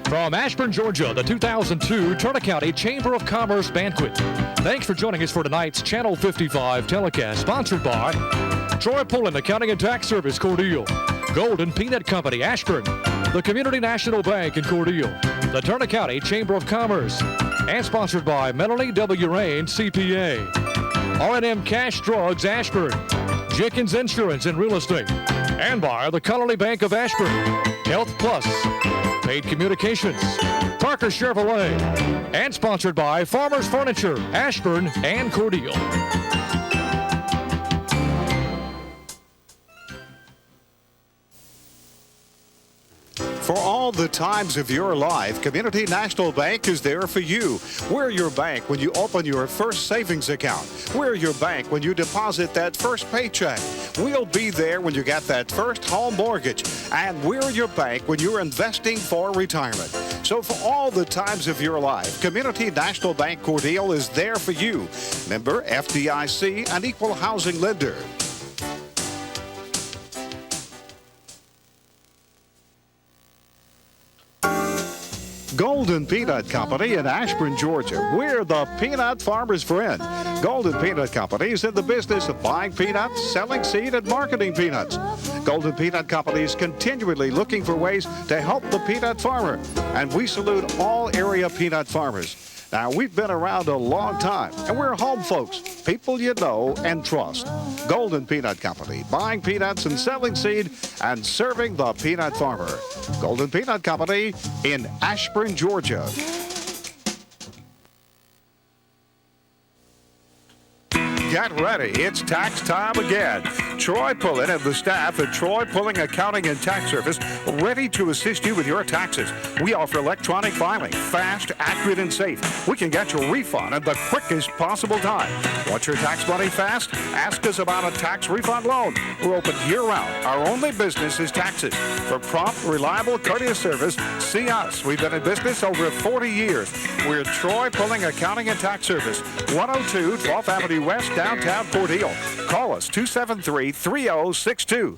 From Ashburn, Georgia, the 2002 Turner County Chamber of Commerce Banquet. Thanks for joining us for tonight's Channel 55 telecast, sponsored by Troy Pullen Accounting and Tax Service, Cordele, Golden Peanut Company, Ashburn, the Community National Bank in Cordele, the Turner County Chamber of Commerce, and sponsored by Melanie W. Rain, CPA, R&M Cash Drugs, Ashburn, Jenkins Insurance and Real Estate, and by the Colony Bank of Ashburn, Health Plus, Paid Communications, Parker Chevrolet, and sponsored by Farmers Furniture, Ashburn and Cordele. For all the times of your life, Community National Bank is there for you. We're your bank when you open your first savings account. We're your bank when you deposit that first paycheck. We'll be there when you get that first home mortgage. And we're your bank when you're investing for retirement. So for all the times of your life, Community National Bank Cordele is there for you. Member FDIC, an equal housing lender. Golden Peanut Company in Ashburn, Georgia. We're the peanut farmer's friend. Golden Peanut Company is in the business of buying peanuts, selling seed, and marketing peanuts. Golden Peanut Company is continually looking for ways to help the peanut farmer. And we salute all area peanut farmers. Now, we've been around a long time, and we're home folks, people you know and trust. Golden Peanut Company, buying peanuts and selling seed and serving the peanut farmer. Golden Peanut Company in Ashburn, Georgia. Get ready, it's tax time again. Troy Pullen and the staff at Troy Pullen Accounting and Tax Service ready to assist you with your taxes. We offer electronic filing, fast, accurate, and safe. We can get your refund at the quickest possible time. Want your tax money fast? Ask us about a tax refund loan. We're open year-round. Our only business is taxes. For prompt, reliable, courteous service, see us. We've been in business over 40 years. We're Troy Pullen Accounting and Tax Service, 102 12th Avenue West, downtown Cordele. Call us 273-3062.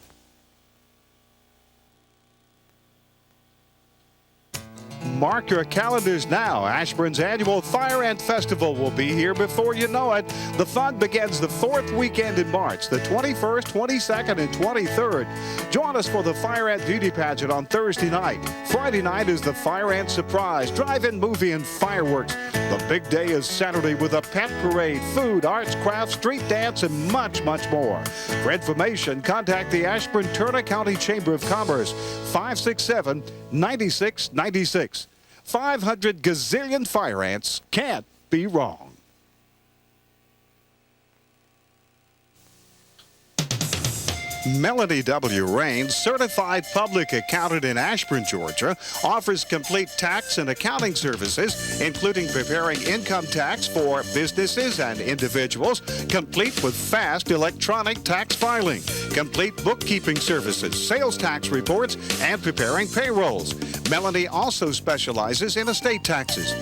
Mark your calendars now. Ashburn's annual Fire Ant Festival will be here before you know it. The fun begins the 4th weekend in March, the 21st, 22nd, and 23rd. Join us for the Fire Ant Beauty Pageant on Thursday night. Friday night is the Fire Ant Surprise, drive-in movie, and fireworks. The big day is Saturday with a pet parade, food, arts, crafts, street dance, and much, much more. For information, contact the Ashburn-Turner County Chamber of Commerce, 567-9696. 500 gazillion fire ants can't be wrong. Melanie W. Rain, certified public accountant in Ashburn, Georgia, offers complete tax and accounting services, including preparing income tax for businesses and individuals, complete with fast electronic tax filing, complete bookkeeping services, sales tax reports, and preparing payrolls. Melanie also specializes in estate taxes.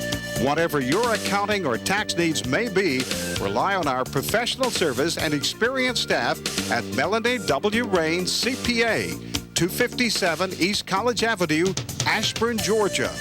Whatever your accounting or tax needs may be, rely on our professional service and experienced staff at Melanie W. Rain, CPA, 257 East College Avenue, Ashburn, Georgia.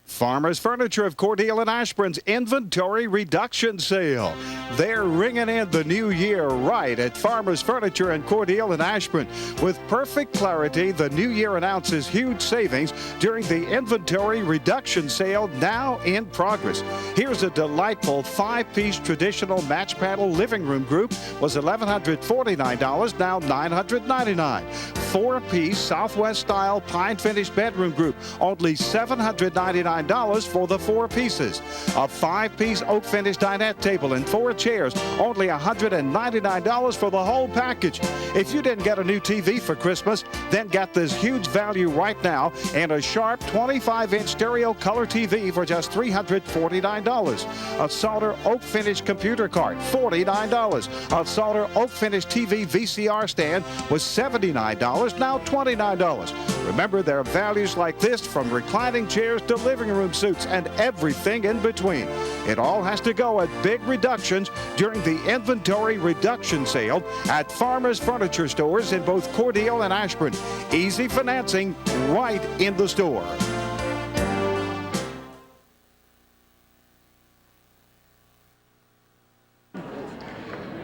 Farmers Furniture of Cordele and Ashburn's inventory reduction sale. They're ringing in the new year right at Farmers Furniture in Cordele and Ashburn. With perfect clarity, the new year announces huge savings during the inventory reduction sale now in progress. Here's a delightful 5-piece traditional match panel living room group was $1,149, now $999. 4-piece Southwest style pine finished bedroom group, only $799 for the 4 pieces. A 5-piece oak finished dinette table and 4 chairs, only $199 for the whole package. If you didn't get a new TV for Christmas, then get this huge value right now in a sharp 25-inch stereo color TV for just $349. A solder oak finished computer cart, $49. A solder oak finished TV VCR stand was $79. $29, now $29. Remember, there are values like this, from reclining chairs to living room suites and everything in between. It all has to go at big reductions during the inventory reduction sale at Farmers Furniture Stores in both Cordele and Ashburn. Easy financing right in the store.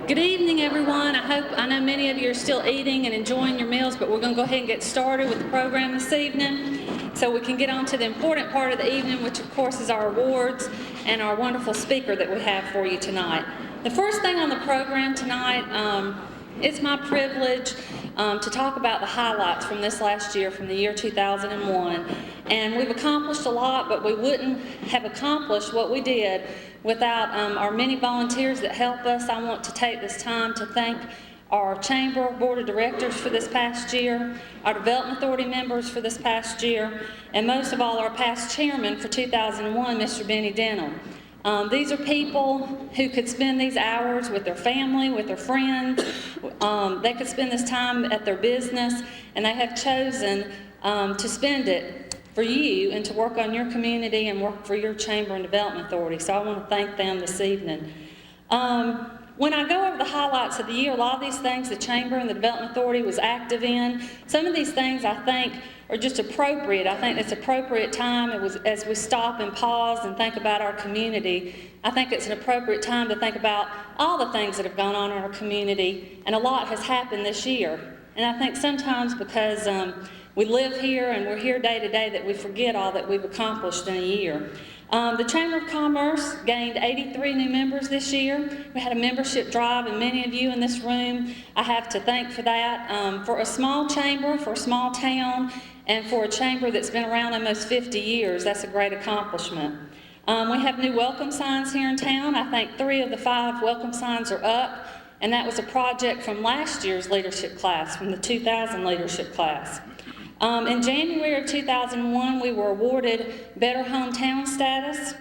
Good evening, everyone. I know many of you are still eating and enjoying your meals, but we're going to go ahead and get started with the program this evening so we can get on to the important part of the evening, which of course is our awards and our wonderful speaker that we have for you tonight. The first thing on the program tonight, it's my privilege to talk about the highlights from this last year, from the year 2001. And we've accomplished a lot, but we wouldn't have accomplished what we did without our many volunteers that help us. I want to take this time to thank our Chamber Board of Directors for this past year, our Development Authority members for this past year, and most of all our past chairman for 2001, Mr. Benny Denham. These are people who could spend these hours with their family, with their friends. They could spend this time at their business, and they have chosen to spend it for you and to work on your community and work for your Chamber and Development Authority. So I want to thank them this evening. When I go over the highlights of the year, a lot of these things the Chamber and the Development Authority was active in. Some of these things I think are just appropriate. I think it's appropriate time as we stop and pause and think about our community. I think it's an appropriate time to think about all the things that have gone on in our community, and a lot has happened this year. And I think sometimes because we live here and we're here day to day that we forget all that we've accomplished in a year. The Chamber of Commerce gained 83 new members this year. We had a membership drive, and many of you in this room I have to thank for that. For a small chamber, for a small town, and for a chamber that's been around almost 50 years, that's a great accomplishment. We have new welcome signs here in town. I think 3 of the 5 welcome signs are up, and that was a project from last year's leadership class, from the 2000 leadership class. In January of 2001, we were awarded Better Hometown status.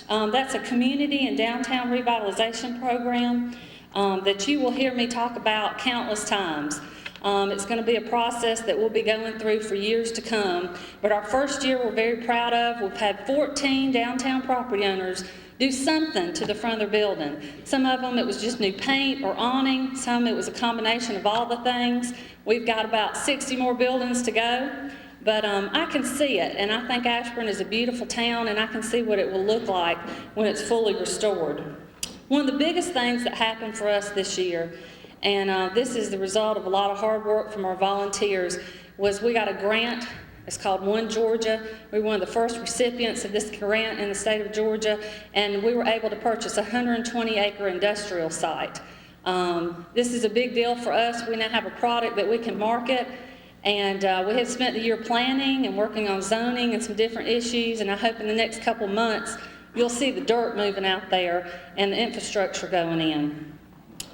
That's a community and downtown revitalization program that you will hear me talk about countless times. It's going to be a process that we'll be going through for years to come. But our first year we're very proud of. We've had 14 downtown property owners do something to the front of their building. Some of them it was just new paint or awning. Some it was a combination of all the things. We've got about 60 more buildings to go. But I can see it, and I think Ashburn is a beautiful town, and I can see what it will look like when it's fully restored. One of the biggest things that happened for us this year, and this is the result of a lot of hard work from our volunteers, was we got a grant. It's called One Georgia. We were one of the first recipients of this grant in the state of Georgia, and we were able to purchase a 120-acre industrial site. This is a big deal for us. We now have a product that we can market, and we have spent the year planning and working on zoning and some different issues, and I hope in the next couple months you'll see the dirt moving out there and the infrastructure going in.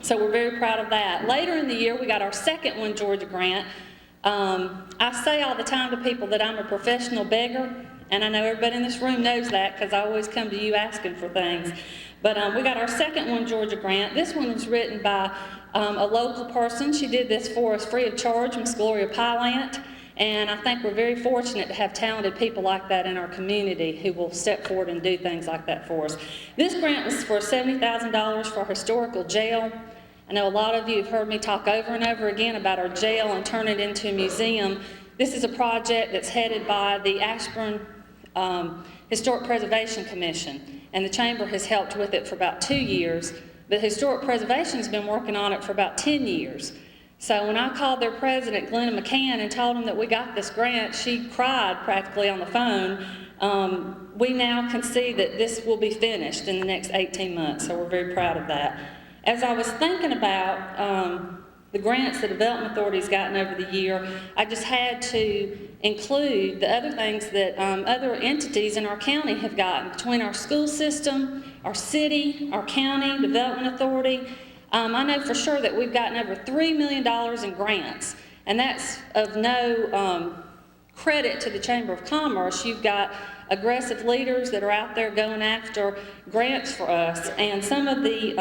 So we're very proud of that. Later in the year, we got our second One Georgia grant. I say all the time to people that I'm a professional beggar, and I know everybody in this room knows that because I always come to you asking for things. But we got our second One Georgia grant. This one was written by a local person. She did this for us free of charge, Miss Gloria Pylant. And I think we're very fortunate to have talented people like that in our community who will step forward and do things like that for us. This grant was for $70,000 for our historical jail. I know a lot of you have heard me talk over and over again about our jail and turn it into a museum. This is a project that's headed by the Ashburn Historic Preservation Commission, and the Chamber has helped with it for about 2 years, but Historic Preservation has been working on it for about 10 years. So when I called their president, Glenna McCann, and told him that we got this grant, she cried practically on the phone. We now can see that this will be finished in the next 18 months, so we're very proud of that. As I was thinking about the grants the Development Authority's gotten over the year, I just had to include the other things that other entities in our county have gotten. Between our school system, our city, our county, Development Authority, I know for sure that we've gotten over $3 million in grants, and that's of no credit to the Chamber of Commerce. You've got aggressive leaders that are out there going after grants for us. And some of the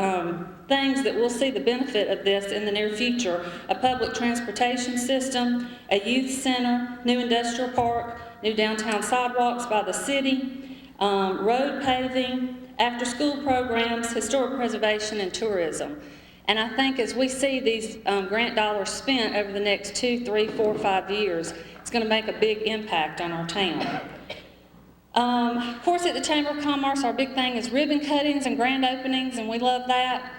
things that we'll see the benefit of this in the near future: a public transportation system, a youth center, new industrial park, new downtown sidewalks by the city, road paving, after-school programs, historic preservation, and tourism. And I think as we see these grant dollars spent over the next 2, 3, 4, 5 years, it's going to make a big impact on our town. Of course, at the Chamber of Commerce, our big thing is ribbon cuttings and grand openings, and we love that.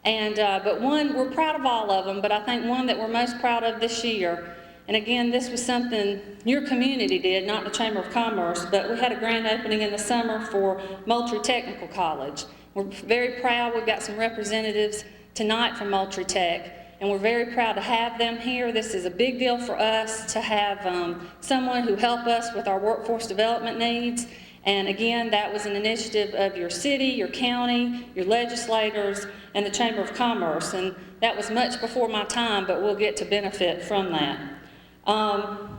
And but one, we're proud of all of them, but I think one that we're most proud of this year, and again, this was something your community did, not the Chamber of Commerce, but we had a grand opening in the summer for Moultrie Technical College. We're very proud. We've got some representatives tonight from Moultrie Tech, and we're very proud to have them here. This is a big deal for us to have someone who helped us with our workforce development needs. And again, that was an initiative of your city, your county, your legislators, and the Chamber of Commerce. And that was much before my time, but we'll get to benefit from that.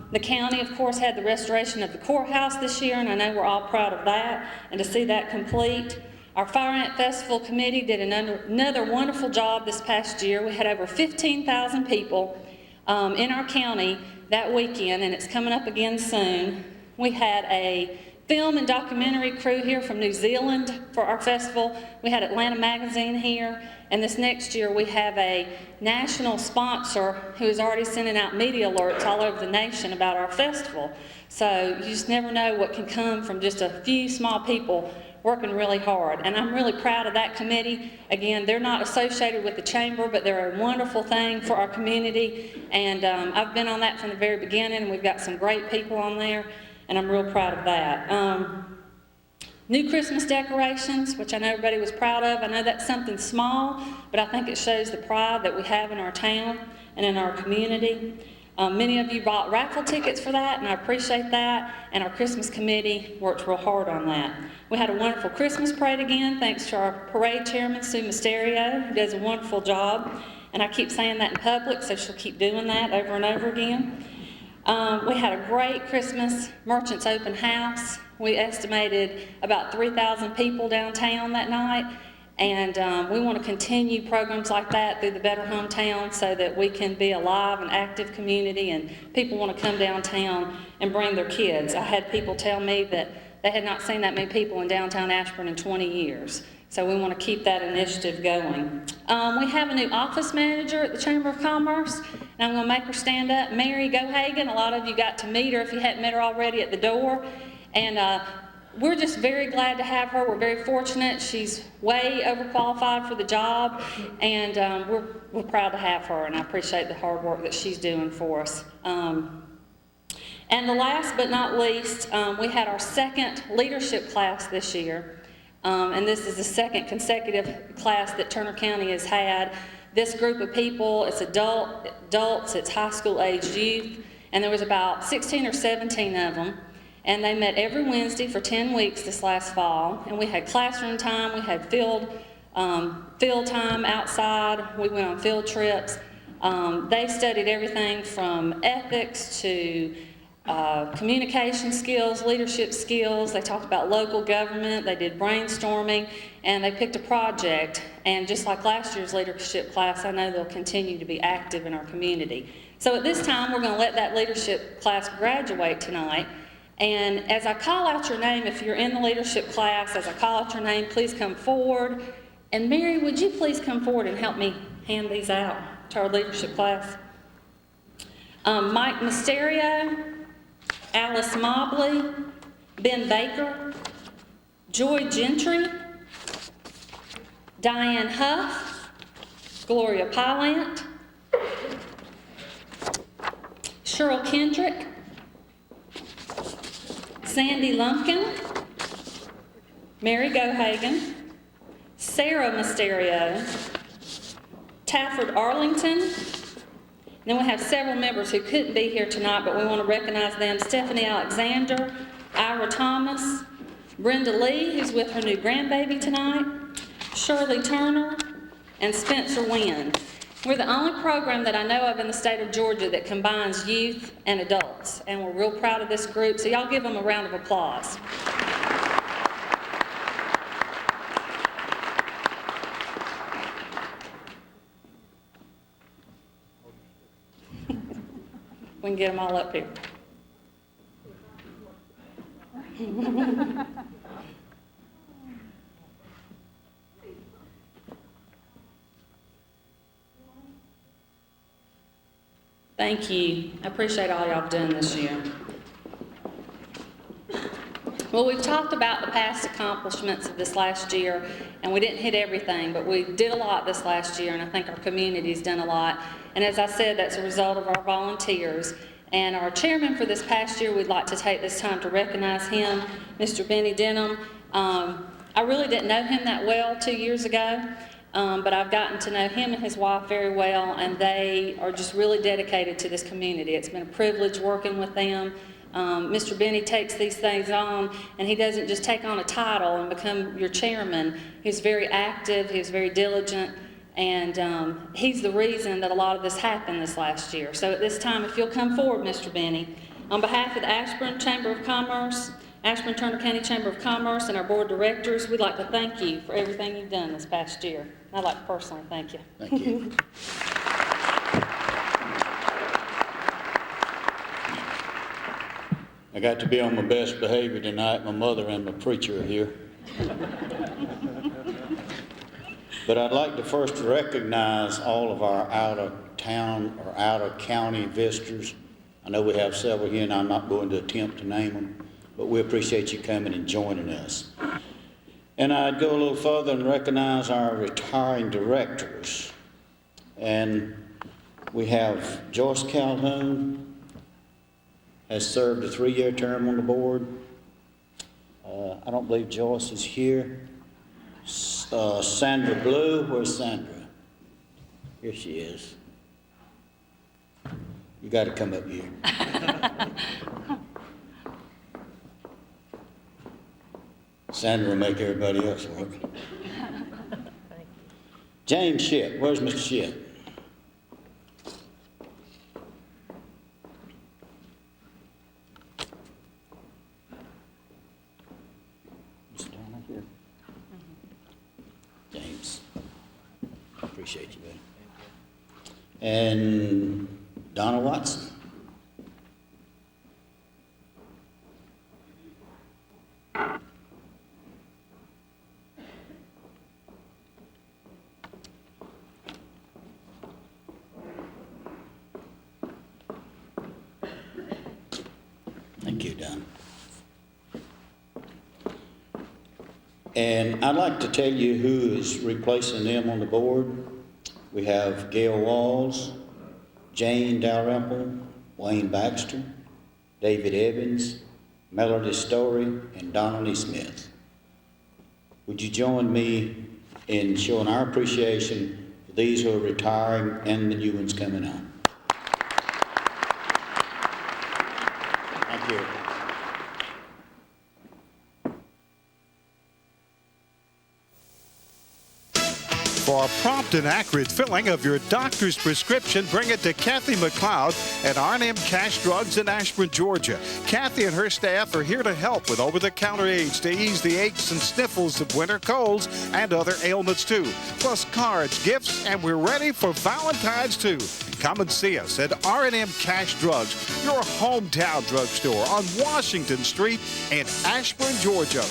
The county, of course, had the restoration of the courthouse this year, and I know we're all proud of that, and to see that complete. Our Fire Ant Festival Committee did another wonderful job this past year. We had over 15,000 people in our county that weekend, and it's coming up again soon. We had a film and documentary crew here from New Zealand for our festival. We had Atlanta Magazine here, and this next year we have a national sponsor who is already sending out media alerts all over the nation about our festival. So you just never know what can come from just a few small people working really hard. And I'm really proud of that committee. Again, they're not associated with the Chamber, but they're a wonderful thing for our community. And I've been on that from the very beginning, and we've got some great people on there, and I'm real proud of that. New Christmas decorations, which I know everybody was proud of. I know that's something small, but I think it shows the pride that we have in our town and in our community. Many of you bought raffle tickets for that, and I appreciate that, and our Christmas committee worked real hard on that. We had a wonderful Christmas parade again, thanks to our parade chairman, Sue Mysterio, who does a wonderful job, and I keep saying that in public, so she'll keep doing that over and over again. We had a great Christmas Merchants Open House. We estimated about 3,000 people downtown that night, and we want to continue programs like that through the Better Hometown so that we can be a live and active community, and people want to come downtown and bring their kids. I had people tell me that they had not seen that many people in downtown Ashburn in 20 years. So we want to keep that initiative going. We have a new office manager at the Chamber of Commerce, and I'm going to make her stand up. Mary Gohagan, a lot of you got to meet her if you hadn't met her already at the door. And we're just very glad to have her. We're very fortunate. She's way overqualified for the job, and we're proud to have her, and I appreciate the hard work that she's doing for us. And the last but not least, we had our second leadership class this year. And this is the second consecutive class that Turner County has had. This group of people, it's adults, it's high school aged youth, and there was about 16 or 17 of them. And they met every Wednesday for 10 weeks this last fall. And we had classroom time, we had field time outside, we went on field trips. They studied everything from ethics to communication skills, leadership skills. They talked about local government, they did brainstorming, and they picked a project. And just like last year's leadership class, I know they'll continue to be active in our community. So at this time, we're going to let that leadership class graduate tonight. And as I call out your name, if you're in the leadership class, as I call out your name, please come forward. And Mary, would you please come forward and help me hand these out to our leadership class? Mike Mysterio, Alice Mobley, Ben Baker, Joy Gentry, Diane Huff, Gloria Pylant, Cheryl Kendrick, Sandy Lumpkin, Mary Gohagan, Sarah Mysterio, Tafford Arlington. Then we have several members who couldn't be here tonight, but we want to recognize them. Stephanie Alexander, Ira Thomas, Brenda Lee, who's with her new grandbaby tonight, Shirley Turner, and Spencer Wynn. We're the only program that I know of in the state of Georgia that combines youth and adults, and we're real proud of this group, so y'all give them a round of applause. We can get them all up here. Thank you. I appreciate all y'all have done this year. Well, we've talked about the past accomplishments of this last year, and we didn't hit everything, but we did a lot this last year, and I think our community's done a lot. And as I said, that's a result of our volunteers. And our chairman for this past year, we'd like to take this time to recognize him, Mr. Benny Denham. I really didn't know him that well 2 years ago, but I've gotten to know him and his wife very well, and they are just really dedicated to this community. It's been a privilege working with them. Mr. Benny takes these things on, and he doesn't just take on a title and become your chairman. He's very active, he's very diligent, and he's the reason that a lot of this happened this last year. So at this time, if you'll come forward, Mr. Benny, on behalf of the Ashburn Chamber of Commerce, Ashburn-Turner County Chamber of Commerce, and our board of directors, we'd like to thank you for everything you've done this past year. I'd like to personally thank you. Thank you. I got to be on my best behavior tonight. My mother and my preacher are here. But I'd like to first recognize all of our out-of-town or out-of-county visitors. I know we have several here, and I'm not going to attempt to name them, but we appreciate you coming and joining us. And I'd go a little further and recognize our retiring directors. And we have Joyce Calhoun, has served a 3-year term on the board. I don't believe Joyce is here. Sandra Blue, where's Sandra? Here she is. You got to come up here. Sandra will make everybody else work. James Shipp, where's Mr. Shipp? James, appreciate you, buddy. And Donna Watson. Thank you, Donna. And I'd like to tell you who is replacing them on the board. We have Gail Walls, Jane Dalrymple, Wayne Baxter, David Evans, Melody Story, and Donnelly Smith. Would you join me in showing our appreciation for these who are retiring and the new ones coming on? Thank you. For a prompt and accurate filling of your doctor's prescription, bring it to Kathy McLeod at R&M Cash Drugs in Ashburn, Georgia. Kathy and her staff are here to help with over-the-counter aids to ease the aches and sniffles of winter colds and other ailments too. Plus cards, gifts, and we're ready for Valentine's too. Come and see us at R&M Cash Drugs, your hometown drugstore on Washington Street in Ashburn, Georgia.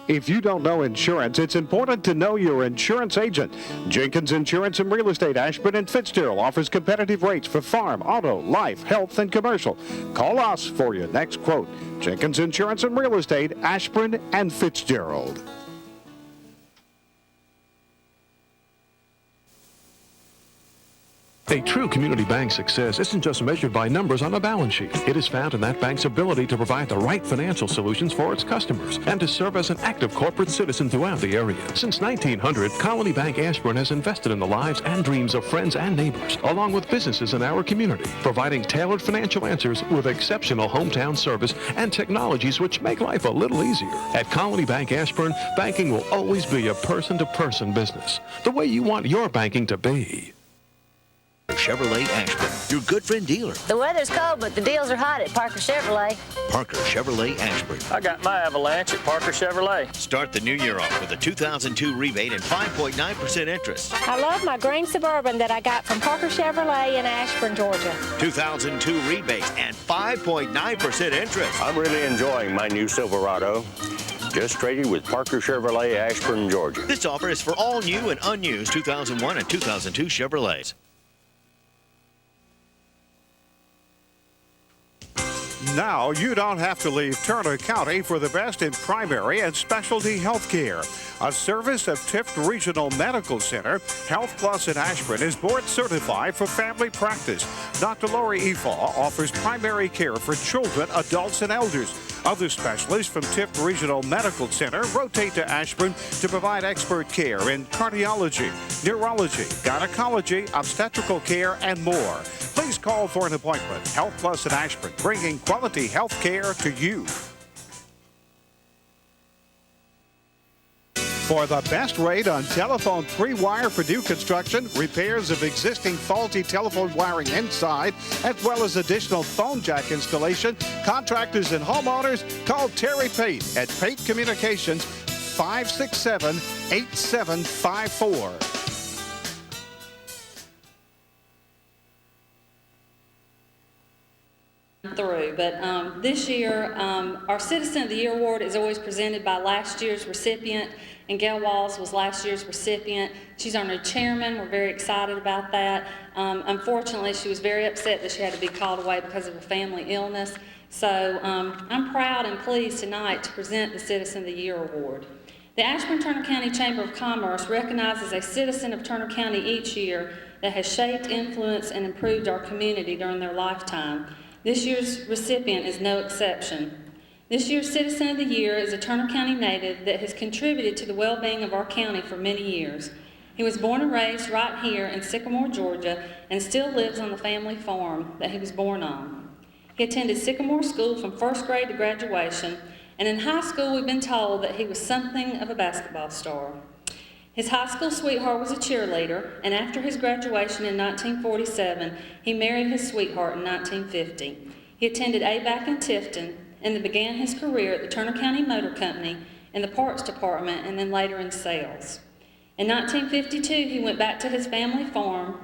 If you don't know insurance, it's important to know your insurance agent. Jenkins Insurance and Real Estate, Ashburn and Fitzgerald offers competitive rates for farm, auto, life, health, and commercial. Call us for your next quote. Jenkins Insurance and Real Estate, Ashburn and Fitzgerald. A true community bank success isn't just measured by numbers on a balance sheet. It is found in that bank's ability to provide the right financial solutions for its customers and to serve as an active corporate citizen throughout the area. Since 1900, Colony Bank Ashburn has invested in the lives and dreams of friends and neighbors, along with businesses in our community, providing tailored financial answers with exceptional hometown service and technologies which make life a little easier. At Colony Bank Ashburn, banking will always be a person-to-person business, the way you want your banking to be. Chevrolet Ashburn, your good friend dealer. The weather's cold, but the deals are hot at Parker Chevrolet. Parker Chevrolet Ashburn. I got my Avalanche at Parker Chevrolet. Start the new year off with a 2002 rebate and 5.9% interest. I love my green Suburban that I got from Parker Chevrolet in Ashburn, Georgia. 2002 rebates and 5.9% interest. I'm really enjoying my new Silverado. Just traded with Parker Chevrolet, Ashburn, Georgia. This offer is for all new and unused 2001 and 2002 Chevrolets. Now you don't have to leave Turner County for the best in primary and specialty health care. A service of Tift Regional Medical Center, Health Plus in Ashburn is board certified for family practice. Dr. Lori Efaw offers primary care for children, adults, and elders. Other specialists from Tift Regional Medical Center rotate to Ashburn to provide expert care in cardiology, neurology, gynecology, obstetrical care, and more. Please call for an appointment. Health Plus in Ashburn, bringing quality health care to you. For the best rate on telephone pre-wire for new construction, repairs of existing faulty telephone wiring inside, as well as additional phone jack installation, contractors and homeowners, call Terry Pate at Pate Communications, 567-8754. But this year, our Citizen of the Year Award is always presented by last year's recipient, and Gail Walls was last year's recipient. She's our new chairman. We're very excited about that. Unfortunately, she was very upset that she had to be called away because of a family illness. So I'm proud and pleased tonight to present the Citizen of the Year Award. The Ashburn-Turner County Chamber of Commerce recognizes a citizen of Turner County each year that has shaped, influenced, and improved our community during their lifetime. This year's recipient is no exception. This year's Citizen of the Year is a Turner County native that has contributed to the well-being of our county for many years. He was born and raised right here in Sycamore, Georgia, and still lives on the family farm that he was born on. He attended Sycamore School from first grade to graduation, and in high school we've been told that he was something of a basketball star. His high school sweetheart was a cheerleader, and after his graduation in 1947, he married his sweetheart in 1950. He attended ABAC in Tifton, and then began his career at the Turner County Motor Company in the parts department and then later in sales. In 1952, he went back to his family farm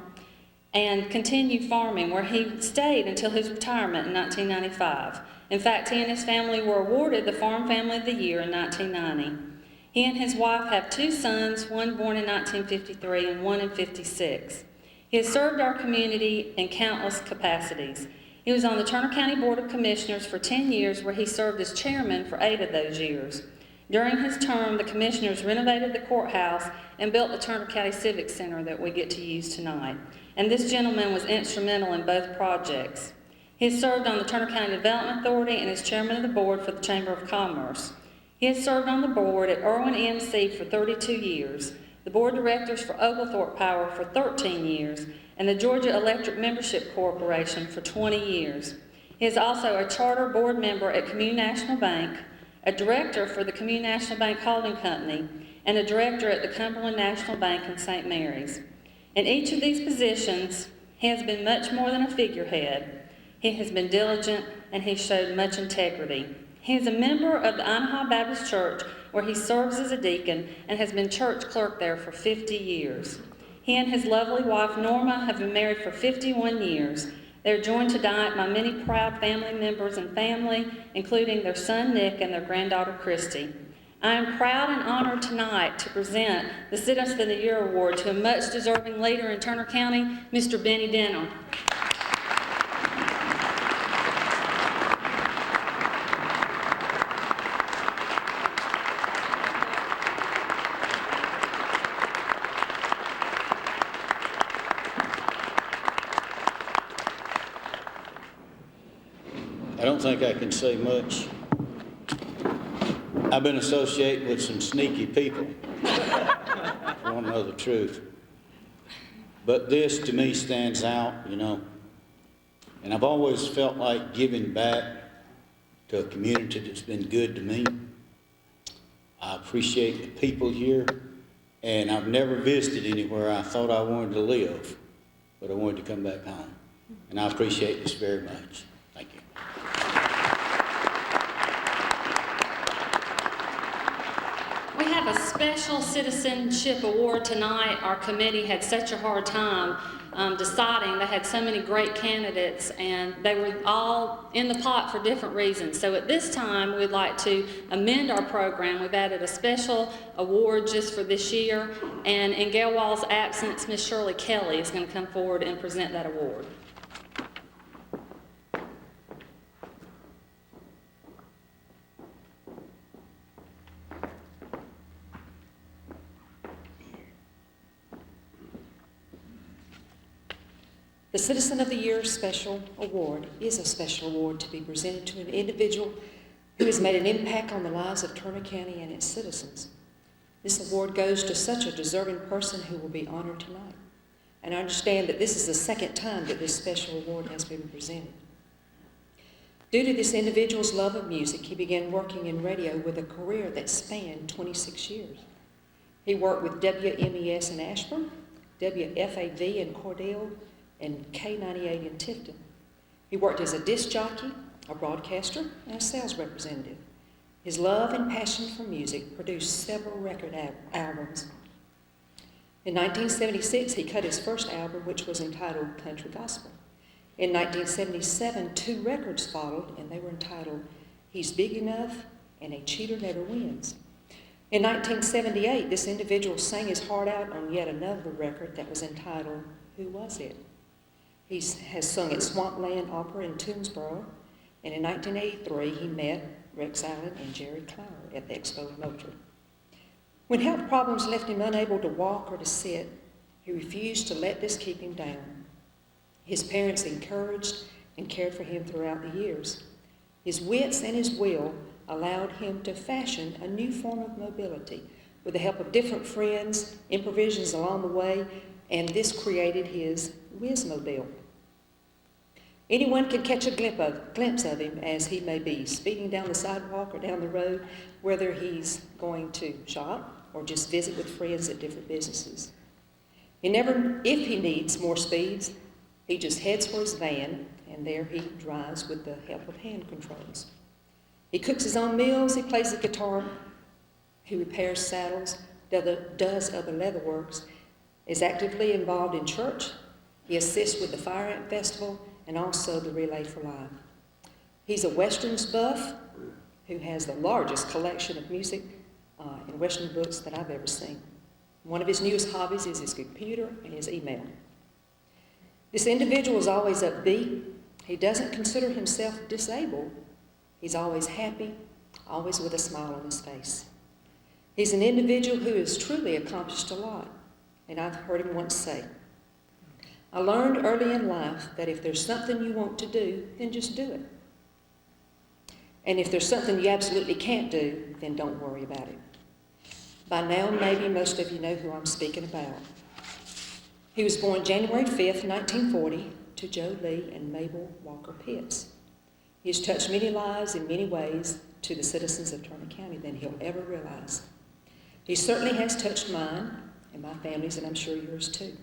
and continued farming, where he stayed until his retirement in 1995. In fact, he and his family were awarded the Farm Family of the Year in 1990. He and his wife have two sons, one born in 1953 and one in 56. He has served our community in countless capacities. He was on the Turner County Board of Commissioners for 10 years, where he served as chairman for 8 of those years. During his term, the commissioners renovated the courthouse and built the Turner County Civic Center that we get to use tonight. And this gentleman was instrumental in both projects. He has served on the Turner County Development Authority and is chairman of the board for the Chamber of Commerce. He has served on the board at Irwin EMC for 32 years, the board directors for Oglethorpe Power for 13 years, and the Georgia Electric Membership Corporation for 20 years. He is also a charter board member at Commune National Bank, a director for the Commune National Bank Holding Company, and a director at the Cumberland National Bank in St. Mary's. In each of these positions, he has been much more than a figurehead. He has been diligent, and he showed much integrity. He is a member of the Anaheim Baptist Church, where he serves as a deacon and has been church clerk there for 50 years. He and his lovely wife, Norma, have been married for 51 years. They are joined tonight by many proud family members and family, including their son, Nick, and their granddaughter, Christy. I am proud and honored tonight to present the Citizen of the Year Award to a much-deserving leader in Turner County, Mr. Benny Denham. I don't think I can say much. I've been associating with some sneaky people, if you want to know the truth. But this, to me, stands out, you know. And I've always felt like giving back to a community that's been good to me. I appreciate the people here, and I've never visited anywhere I thought I wanted to live. but I wanted to come back home. And I appreciate this very much. Thank you. We have a special citizenship award tonight. Our committee had such a hard time deciding. They had so many great candidates, and they were all in the pot for different reasons. So at this time, we'd like to amend our program. We've added a special award just for this year, and in Gail Wall's absence, Miss Shirley Kelly is going to come forward and present that award. The Citizen of the Year Special Award is a special award to be presented to an individual who has made an impact on the lives of Turner County and its citizens. This award goes to such a deserving person who will be honored tonight. And I understand that this is the second time that this special award has been presented. Due to this individual's love of music, he began working in radio with a career that spanned 26 years. He worked with WMES in Ashburn, WFAV in Cordele, and K98 in Tifton. He worked as a disc jockey, a broadcaster, and a sales representative. His love and passion for music produced several record albums. In 1976, he cut his first album, which was entitled Country Gospel. In 1977, 2 records followed, and they were entitled He's Big Enough and A Cheater Never Wins. In 1978, this individual sang his heart out on yet another record that was entitled Who Was It? He has sung at Swampland Opera in Toomsboro, and in 1983 he met Rex Allen and Jerry Clower at the Expo in Moultrie. When health problems left him unable to walk or to sit, he refused to let this keep him down. His parents encouraged and cared for him throughout the years. His wits and his will allowed him to fashion a new form of mobility with the help of different friends, improvisations along the way, and this created his Whizmobile. Anyone can catch a glimpse of him as he may be speeding down the sidewalk or down the road, whether he's going to shop or just visit with friends at different businesses. If he needs more speeds, he just heads for his van, and there he drives with the help of hand controls. He cooks his own meals, he plays the guitar, he repairs saddles, does other leather works, is actively involved in church. He assists with the Fire Ant Festival and also the Relay for Life. He's a Westerns buff who has the largest collection of music and Western books that I've ever seen. One of his newest hobbies is his computer and his email. This individual is always upbeat. He doesn't consider himself disabled. He's always happy, always with a smile on his face. He's an individual who has truly accomplished a lot. And I've heard him once say, I learned early in life that if there's something you want to do, then just do it. And if there's something you absolutely can't do, then don't worry about it. By now, maybe most of you know who I'm speaking about. He was born January 5th, 1940, to Joe Lee and Mabel Walker Pitts. He has touched many lives in many ways to the citizens of Turner County than he'll ever realize. He certainly has touched mine and my family's, and I'm sure yours too.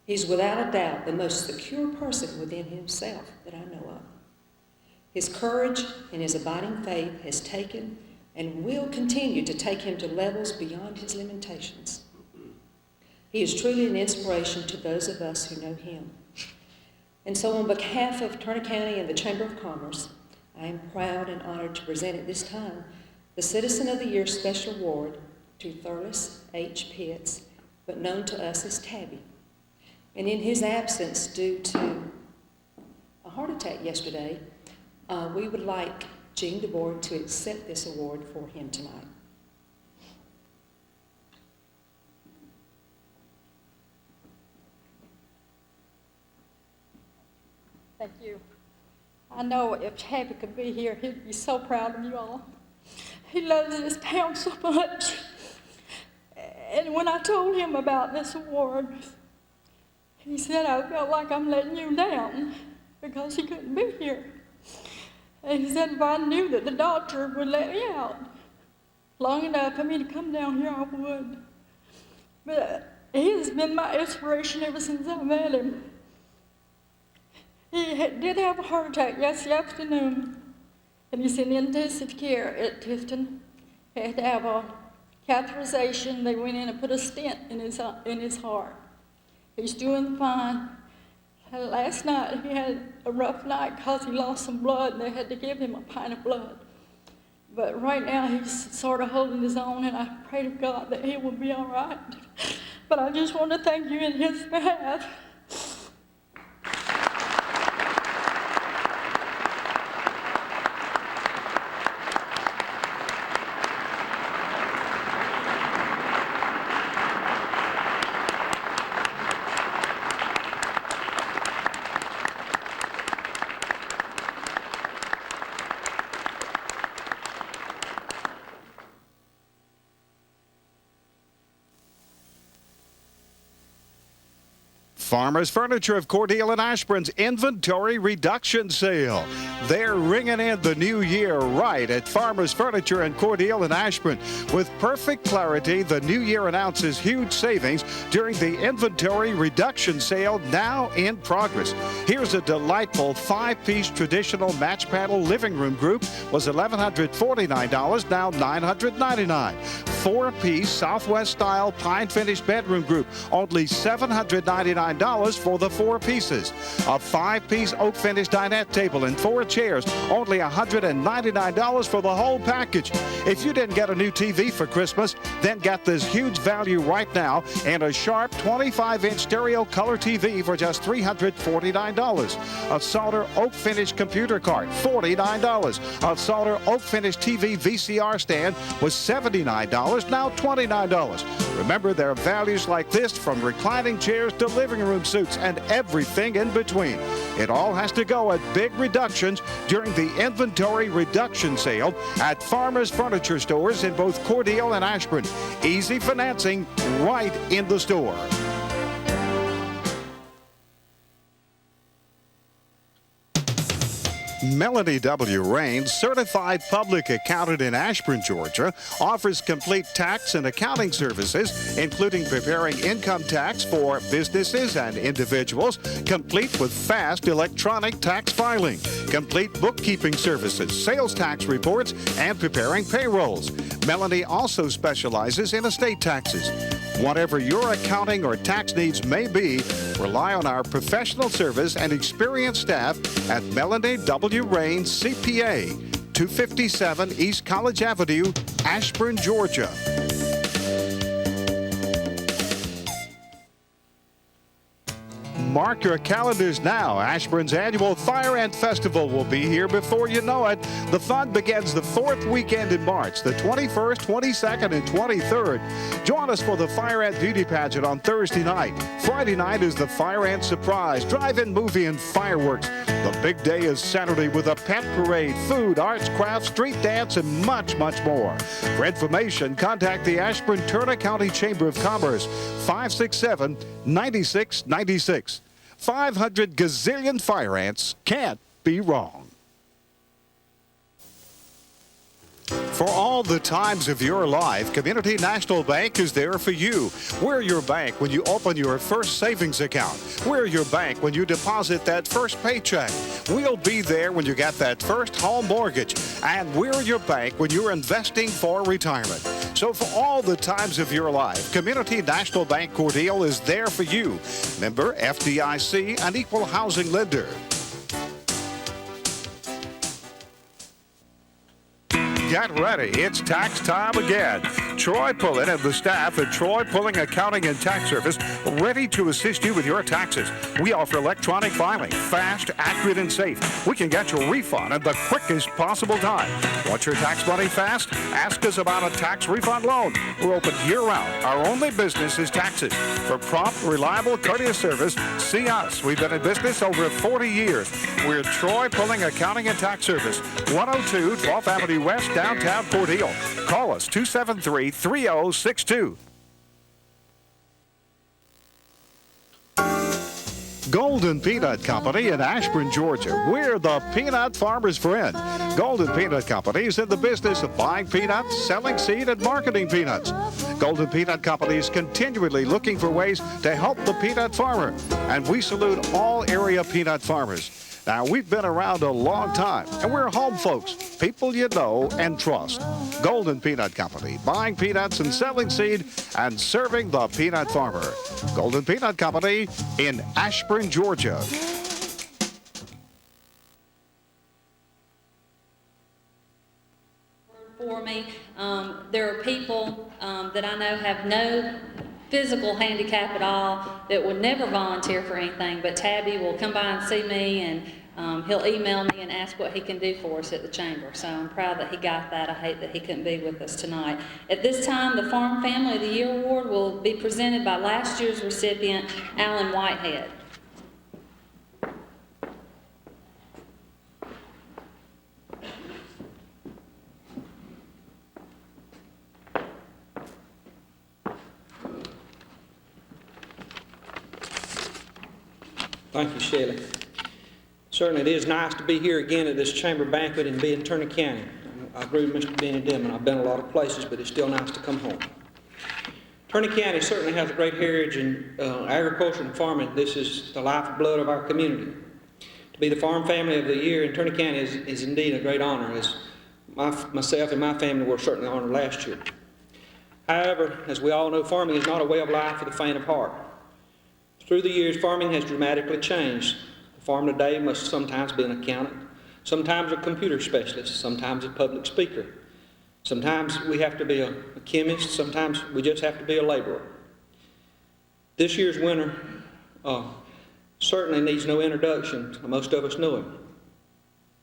He's without a doubt the most secure person within himself that I know of. His courage and his abiding faith has taken and will continue to take him to levels beyond his limitations. He is truly an inspiration to those of us who know him. And so on behalf of Turner County and the Chamber of Commerce, I am proud and honored to present at this time the Citizen of the Year Special Award to Thurles H. Pitts, but known to us as Tabby. And in his absence, due to a heart attack yesterday, we would like Jean DeBoer to accept this award for him tonight. Thank you. I know if Tabby could be here, he'd be so proud of you all. He loves this town so much. And when I told him about this award, he said, I felt like I'm letting you down because he couldn't be here. And he said, if I knew that the doctor would let me out long enough for me to come down here, I would. But he has been my inspiration ever since I met him. did have a heart attack yesterday afternoon, and he's in intensive care at Tifton. He had to have a catheterization. They went in and put a stent in his heart. He's doing fine. Last night he had a rough night because he lost some blood, and they had to give him a pint of blood. But right now he's sort of holding his own, and I pray to God that he will be all right. But I just want to thank you in his behalf. Farmers Furniture of Cordele and Ashburn's inventory reduction sale. They're ringing in the new year right at Farmers Furniture and Cordele and Ashburn. With perfect clarity, the new year announces huge savings during the inventory reduction sale now in progress. Here's a delightful 5-piece traditional match panel living room group was $1,149, now $999. 4-piece Southwest style pine finished bedroom group, only $799 for the 4 pieces. A 5-piece oak finished dinette table and 4 chairs, only $199 for the whole package. If you didn't get a new TV for Christmas, then get this huge value right now and a sharp 25-inch stereo color TV for just $349. A Salter oak finished computer cart, $49. A Salter oak finished TV VCR stand was $79, now $29. Remember, there are values like this from reclining chairs to living room suits and everything in between. It all has to go at big reductions during the inventory reduction sale at Farmers Furniture stores in both Cordele and Ashburn. Easy financing right in the store. Melanie W. Raines, certified public accountant in Ashburn, Georgia, offers complete tax and accounting services, including preparing income tax for businesses and individuals, complete with fast electronic tax filing, complete bookkeeping services, sales tax reports, and preparing payrolls. Melanie also specializes in estate taxes. Whatever your accounting or tax needs may be, rely on our professional service and experienced staff at Melanie W. Raines, CPA, 257 East College Avenue, Ashburn, Georgia. Mark your calendars now. Ashburn's annual Fire Ant Festival will be here before you know it. The fun begins the 4th weekend in March, the 21st, 22nd, and 23rd. Join us for the Fire Ant Beauty Pageant on Thursday night. Friday night is the Fire Ant Surprise, drive-in movie, and fireworks. The big day is Saturday with a pet parade, food, arts, crafts, street dance, and much, much more. For information, contact the Ashburn-Turner County Chamber of Commerce, 567-9696. 500 gazillion fire ants can't be wrong. For all the times of your life, Community National Bank is there for you. We're your bank when you open your first savings account. We're your bank when you deposit that first paycheck. We'll be there when you get that first home mortgage. And we're your bank when you're investing for retirement. So for all the times of your life, Community National Bank Cordele is there for you. Member FDIC, an equal housing lender. Get ready. It's tax time again. Troy Pullen and the staff at Troy Pulling Accounting and Tax Service ready to assist you with your taxes. We offer electronic filing, fast, accurate, and safe. We can get your refund at the quickest possible time. Want your tax money fast? Ask us about a tax refund loan. We're open year-round. Our only business is taxes. For prompt, reliable, courteous service, see us. We've been in business over 40 years. We're Troy Pulling Accounting and Tax Service, 102 12th Avenue West, downtown Cordele. Call us 273-3062. Golden Peanut Company in Ashburn, Georgia. We're the peanut farmer's friend. Golden Peanut Company is in the business of buying peanuts, selling seed, and marketing peanuts. Golden Peanut Company is continually looking for ways to help the peanut farmer, and we salute all area peanut farmers. Now, we've been around a long time, and we're home folks, people you know and trust. Golden Peanut Company, buying peanuts and selling seed and serving the peanut farmer. Golden Peanut Company in Ashburn, Georgia. For me, there are people that I know have no physical handicap at all that would never volunteer for anything, but Tabby will come by and see me, and he'll email me and ask what he can do for us at the chamber. So I'm proud that he got that. I hate that he couldn't be with us tonight. At this time, the Farm Family of the Year Award will be presented by last year's recipient, Alan Whitehead. Thank you, Shelley. Certainly it is nice to be here again at this chamber banquet and be in Turner County. I agree with Mr. Benny Dimon. I've been a lot of places, but it's still nice to come home. Turner County certainly has a great heritage in agriculture and farming. This is the lifeblood of our community. To be the Farm Family of the Year in Turner County is indeed a great honor, as myself and my family were certainly honored last year. However, as we all know, farming is not a way of life for the faint of heart. Through the years, farming has dramatically changed. The farmer today must sometimes be an accountant, sometimes a computer specialist, sometimes a public speaker. Sometimes we have to be a chemist, sometimes we just have to be a laborer. This year's winner certainly needs no introduction. Most of us know him.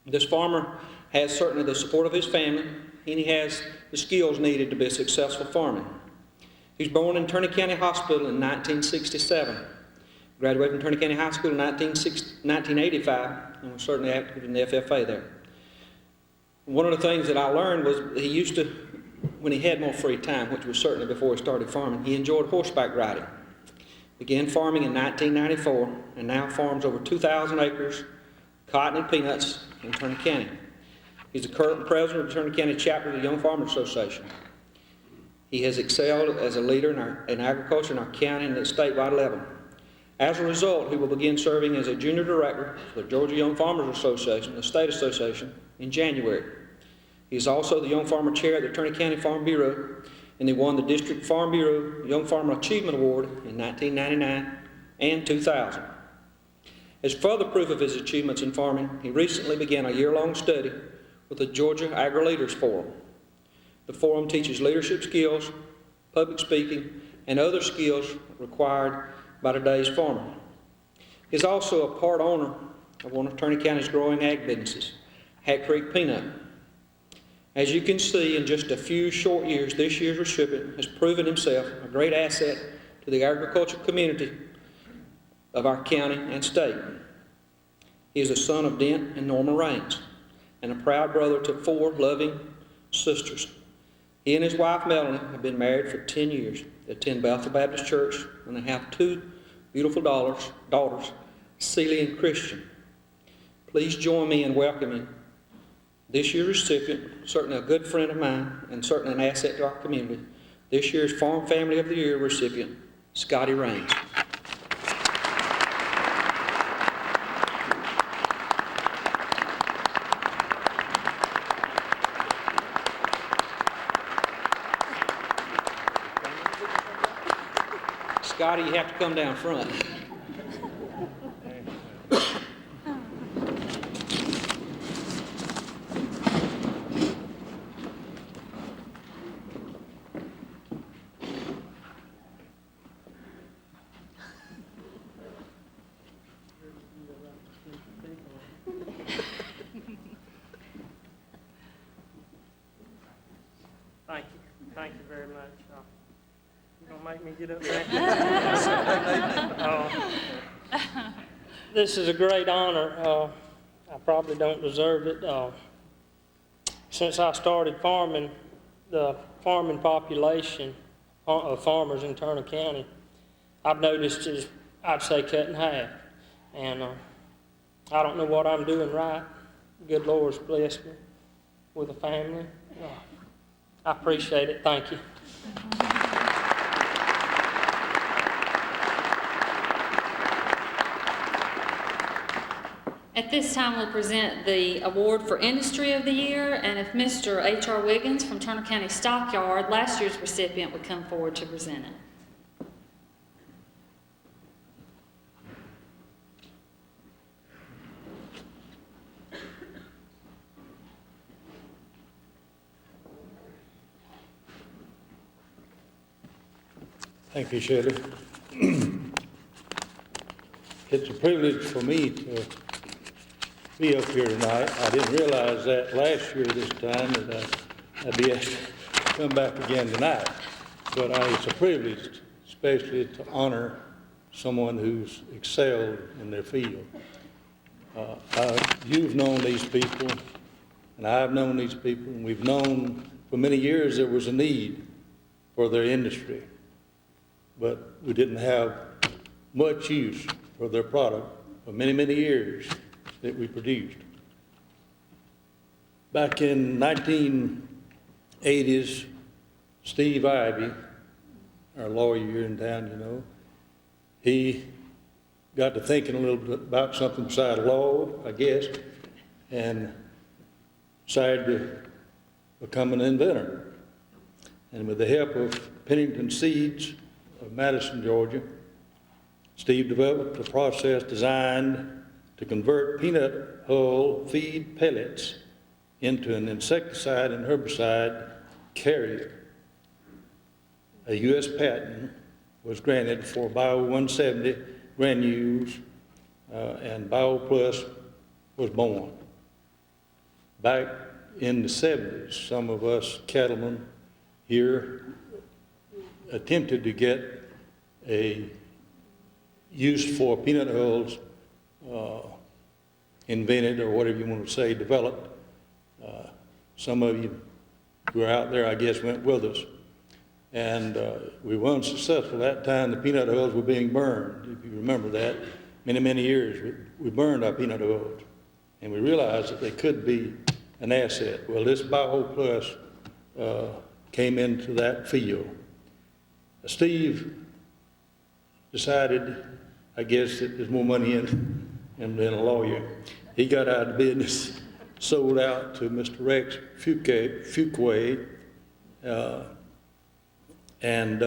This farmer has certainly the support of his family, and he has the skills needed to be a successful farmer. He was born in Turner County Hospital in 1967. Graduated from Turner County High School in 1985, and was certainly active in the FFA there. One of the things that I learned was he used to, when he had more free time, which was certainly before he started farming, he enjoyed horseback riding. Began farming in 1994, and now farms over 2,000 acres, cotton and peanuts in Turner County. He's the current president of the Turner County chapter of the Young Farmers Association. He has excelled as a leader in agriculture in our county and at statewide level. As a result, he will begin serving as a junior director for the Georgia Young Farmers Association, the state association, in January. He is also the Young Farmer Chair at the Turner County Farm Bureau, and he won the District Farm Bureau Young Farmer Achievement Award in 1999 and 2000. As further proof of his achievements in farming, he recently began a year-long study with the Georgia Agri-Leaders Forum. The forum teaches leadership skills, public speaking, and other skills required by today's farmer. He's also a part owner of one of Turner County's growing ag businesses, Hat Creek Peanut. As you can see, in just a few short years, this year's recipient has proven himself a great asset to the agricultural community of our county and state. He is the son of Dent and Norma Raines, and a proud brother to 4 loving sisters. He and his wife Melanie have been married for 10 years. They attend Bethel Baptist Church, and they have 2 beautiful daughters, Celia and Christian. Please join me in welcoming this year's recipient, certainly a good friend of mine, and certainly an asset to our community, this year's Farm Family of the Year recipient, Scotty Raines. Scotty, you have to come down front. Thank you very much. You gonna make me get up there? This is a great honor. I probably don't deserve it. Since I started farming, the farming population of farmers in Turner County, I've noticed is, I'd say, cut in half. And I don't know what I'm doing right. Good Lord's blessed me with a family. I appreciate it. Thank you. At this time, we'll present the award for Industry of the Year, and if Mr. H.R. Wiggins from Turner County Stockyard, last year's recipient, would come forward to present it. Thank you, Shirley. It's a privilege for me to be up here tonight. I didn't realize that last year this time that I'd be asked to come back again tonight. But it's a privilege, especially to honor someone who's excelled in their field. You've known these people, and I've known these people, and we've known for many years there was a need for their industry. But we didn't have much use for their product for many, many years that we produced. Back in 1980s, Steve Ivy, our lawyer here in town, you know, he got to thinking a little bit about something beside law, I guess, and decided to become an inventor. And with the help of Pennington Seeds of Madison, Georgia, Steve developed a process designed to convert peanut hull feed pellets into an insecticide and herbicide carrier. A U.S. patent was granted for Bio 170 granules, and Bio Plus was born. Back in the 70s, some of us cattlemen here attempted to get a use for peanut hulls invented, or whatever you want to say, developed. Some of you who are out there, I guess, went with us. And we were unsuccessful. At that time, the peanut hulls were being burned. If you remember that, many, many years, we burned our peanut hulls. And we realized that they could be an asset. Well, this Bio Plus came into that field. Steve decided, I guess, that there's more money in him than a lawyer. He got out of business, sold out to Mr. Rex Fuquay, and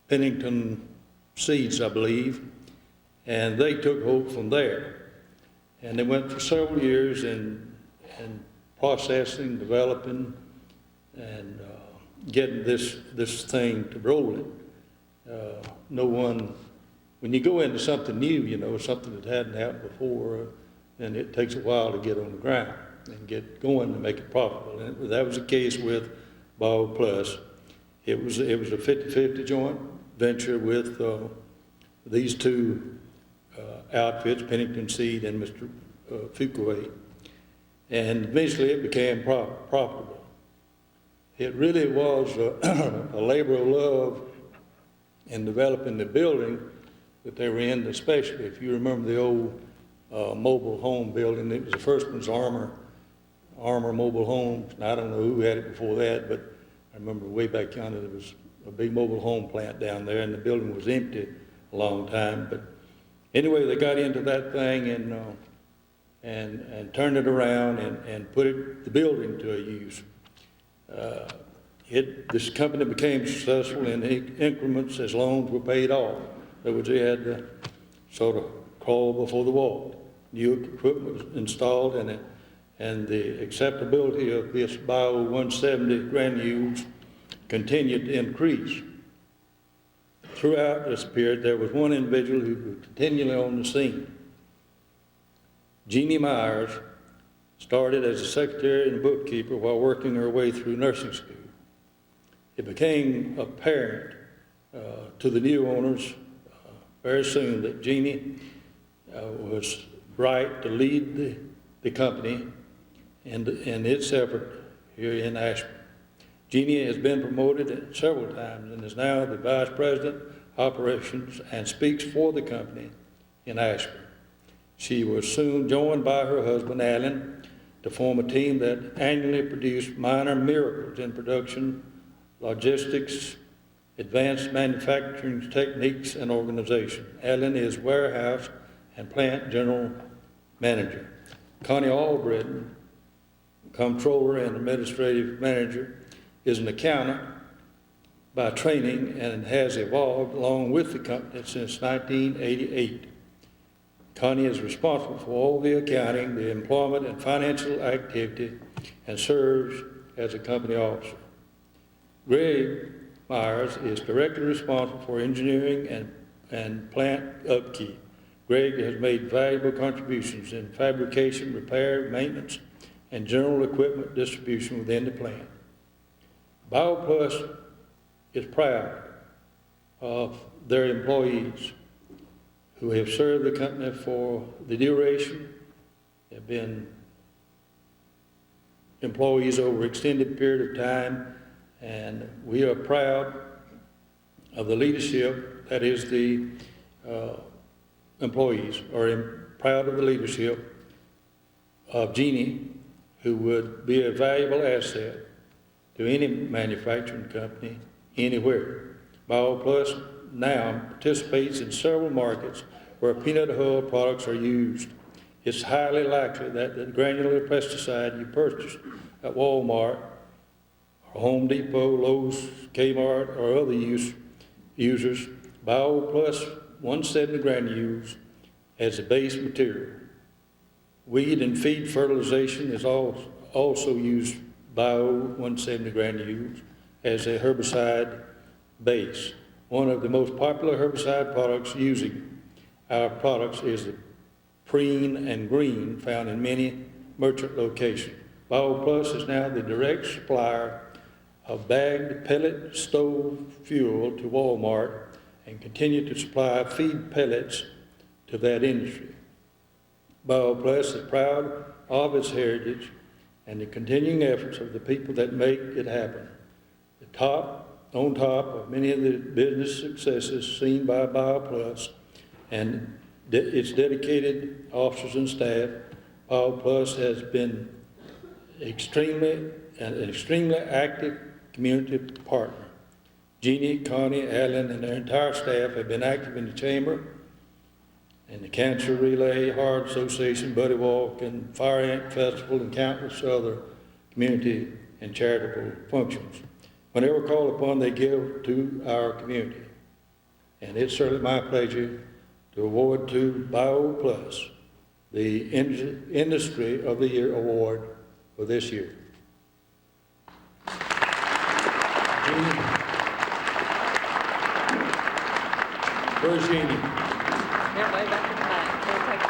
Pennington Seeds, I believe, and they took hold from there. And they went for several years in processing, developing, and getting this thing to rolling. No one, when you go into something new, you know, something that hadn't happened before, then it takes a while to get on the ground and get going to make it profitable. And that was the case with Bio Plus. It was a 50-50 joint venture with these two outfits, Pennington Seed and Mr. Fuquay. And eventually it became profitable. It really was a labor of love in developing the building that they were in, especially if you remember the old mobile home building. It was the first one's Armor Mobile Homes. And I don't know who had it before that, but I remember way back yonder there was a big mobile home plant down there, and the building was empty a long time. But anyway, they got into that thing and turned it around and put the building to a use. This company became successful in increments as loans were paid off. In other words, they had to sort of crawl before the wall. New equipment was installed, and the acceptability of this Bio 170 granules continued to increase. Throughout this period, there was one individual who was continually on the scene. Jeannie Myers started as a secretary and bookkeeper while working her way through nursing school. It became apparent to the new owners very soon that Jeannie was right to lead the company and its effort here in Ashburn. Jeannie has been promoted several times and is now the Vice President, Operations, and speaks for the company in Ashburn. She was soon joined by her husband, Alan, to form a team that annually produced minor miracles in production, logistics, advanced manufacturing techniques, and organization. Alan is warehouse and Plant General Manager. Connie Albritton, Comptroller and Administrative Manager, is an accountant by training and has evolved along with the company since 1988. Connie is responsible for all the accounting, the employment, and financial activity, and serves as a company officer. Greg Myers is directly responsible for engineering and plant upkeep. Greg has made valuable contributions in fabrication, repair, maintenance, and general equipment distribution within the plant. BioPlus is proud of their employees who have served the company for the duration, have been employees over an extended period of time, and we are proud of the leadership, that is the employees, are proud of the leadership of Jeannie, who would be a valuable asset to any manufacturing company anywhere. BioPlus now participates in several markets where peanut hull products are used. It's highly likely that the granular pesticide you purchased at Walmart, or Home Depot, Lowe's, Kmart, or other users, BioPlus 170 granules as a base material. Weed and feed fertilization is also used Bio 170 granules as a herbicide base. One of the most popular herbicide products using our products is the Preen and Green, found in many merchant locations. BioPlus is now the direct supplier of bagged pellet stove fuel to Walmart and continue to supply feed pellets to that industry. BioPlus is proud of its heritage and the continuing efforts of the people that make it happen. On top of many of the business successes seen by BioPlus and its dedicated officers and staff, BioPlus has been an extremely active community partner. Jeannie, Connie, Alan, and their entire staff have been active in the Chamber, and the Cancer Relay, Heart Association, Buddy Walk, and Fire Ant Festival, and countless other community and charitable functions. Whenever called upon, they give to our community. And it's certainly my pleasure to award to BioPlus the Industry of the Year Award for this year. Where's Jeannie? They're way back in the back. They'll take it.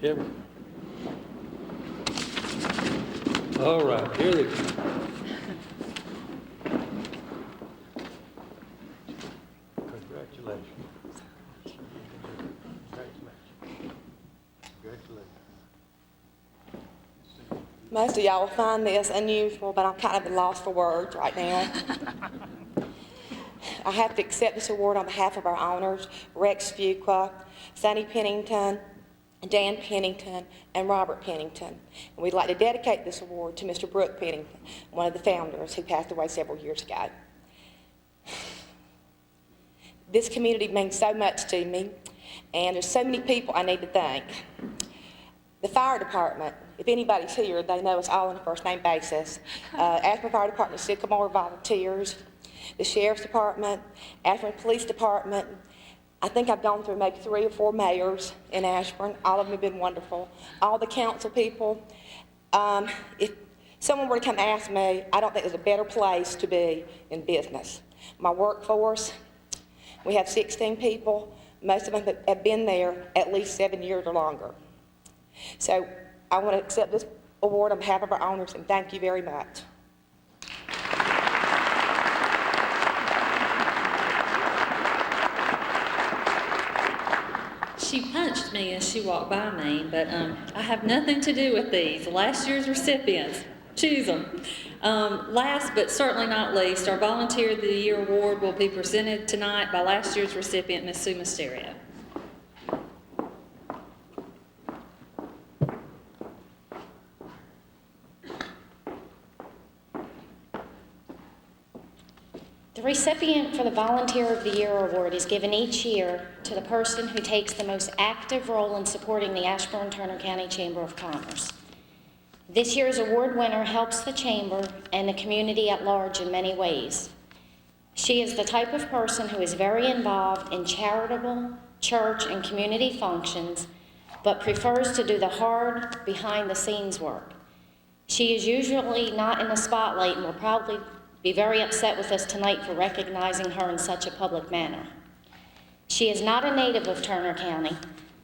Yep. All right, here they come. Congratulations. Most of y'all will find this unusual, but I'm kind of at a loss for words right now. I have to accept this award on behalf of our owners, Rex Fuqua, Sonny Pennington, Dan Pennington, and Robert Pennington. And we'd like to dedicate this award to Mr. Brooke Pennington, one of the founders who passed away several years ago. This community means so much to me, and there's so many people I need to thank. The fire department, if anybody's here, they know us all on a first-name basis. Ashburn Fire Department, Sycamore volunteers, the Sheriff's Department, Ashburn Police Department. I think I've gone through maybe 3 or 4 mayors in Ashburn. All of them have been wonderful. All the council people. If someone were to come ask me, I don't think there's a better place to be in business. My workforce, we have 16 people. Most of them have been there at least 7 years or longer. So I want to accept this award on behalf of our owners, and thank you very much. She punched me as she walked by me, but I have nothing to do with these. Last year's recipients, choose them. Last but certainly not least, our Volunteer of the Year Award will be presented tonight by last year's recipient, Ms. Sue Mysterio. The recipient for the Volunteer of the Year Award is given each year to the person who takes the most active role in supporting the Ashburn-Turner County Chamber of Commerce. This year's award winner helps the Chamber and the community at large in many ways. She is the type of person who is very involved in charitable, church, and community functions, but prefers to do the hard, behind-the-scenes work. She is usually not in the spotlight and will probably be very upset with us tonight for recognizing her in such a public manner. She is not a native of Turner County,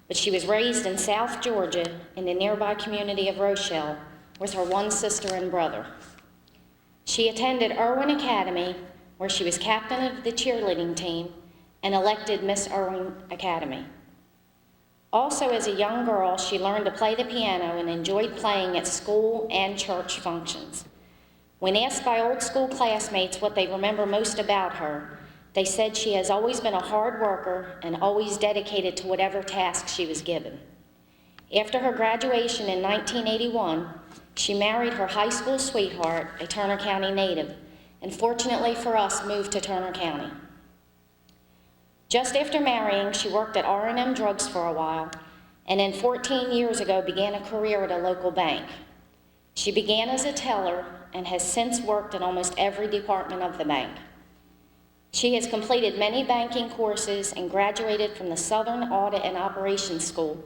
but she was raised in South Georgia in the nearby community of Rochelle with her one sister and brother. She attended Irwin Academy, where she was captain of the cheerleading team and elected Miss Irwin Academy. Also, as a young girl, she learned to play the piano and enjoyed playing at school and church functions. When asked by old school classmates what they remember most about her, they said she has always been a hard worker and always dedicated to whatever task she was given. After her graduation in 1981, she married her high school sweetheart, a Turner County native, and fortunately for us, moved to Turner County. Just after marrying, she worked at R&M Drugs for a while, and then 14 years ago began a career at a local bank. She began as a teller and has since worked in almost every department of the bank. She has completed many banking courses and graduated from the Southern Audit and Operations School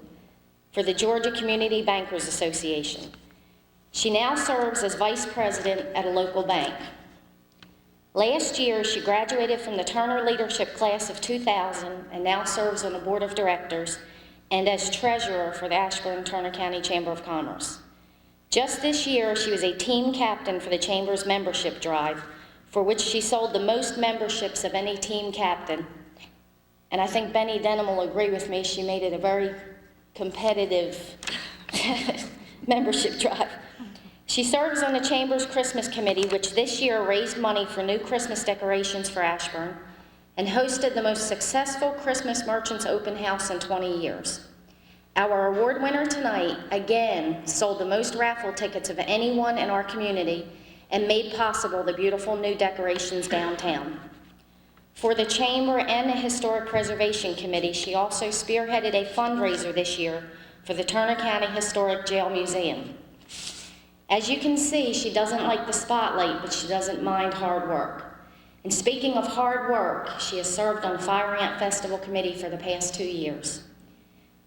for the Georgia Community Bankers Association. She now serves as vice president at a local bank. Last year, she graduated from the Turner Leadership Class of 2000 and now serves on the board of directors and as treasurer for the Ashburn-Turner County Chamber of Commerce. Just this year, she was a team captain for the Chamber's membership drive, for which she sold the most memberships of any team captain. And I think Benny Denham will agree with me, she made it a very competitive membership drive. She serves on the Chamber's Christmas Committee, which this year raised money for new Christmas decorations for Ashburn and hosted the most successful Christmas Merchants Open House in 20 years. Our award winner tonight, again, sold the most raffle tickets of anyone in our community and made possible the beautiful new decorations downtown. For the Chamber and the Historic Preservation Committee, she also spearheaded a fundraiser this year for the Turner County Historic Jail Museum. As you can see, she doesn't like the spotlight, but she doesn't mind hard work. And speaking of hard work, she has served on the Fire Ant Festival Committee for the past 2 years.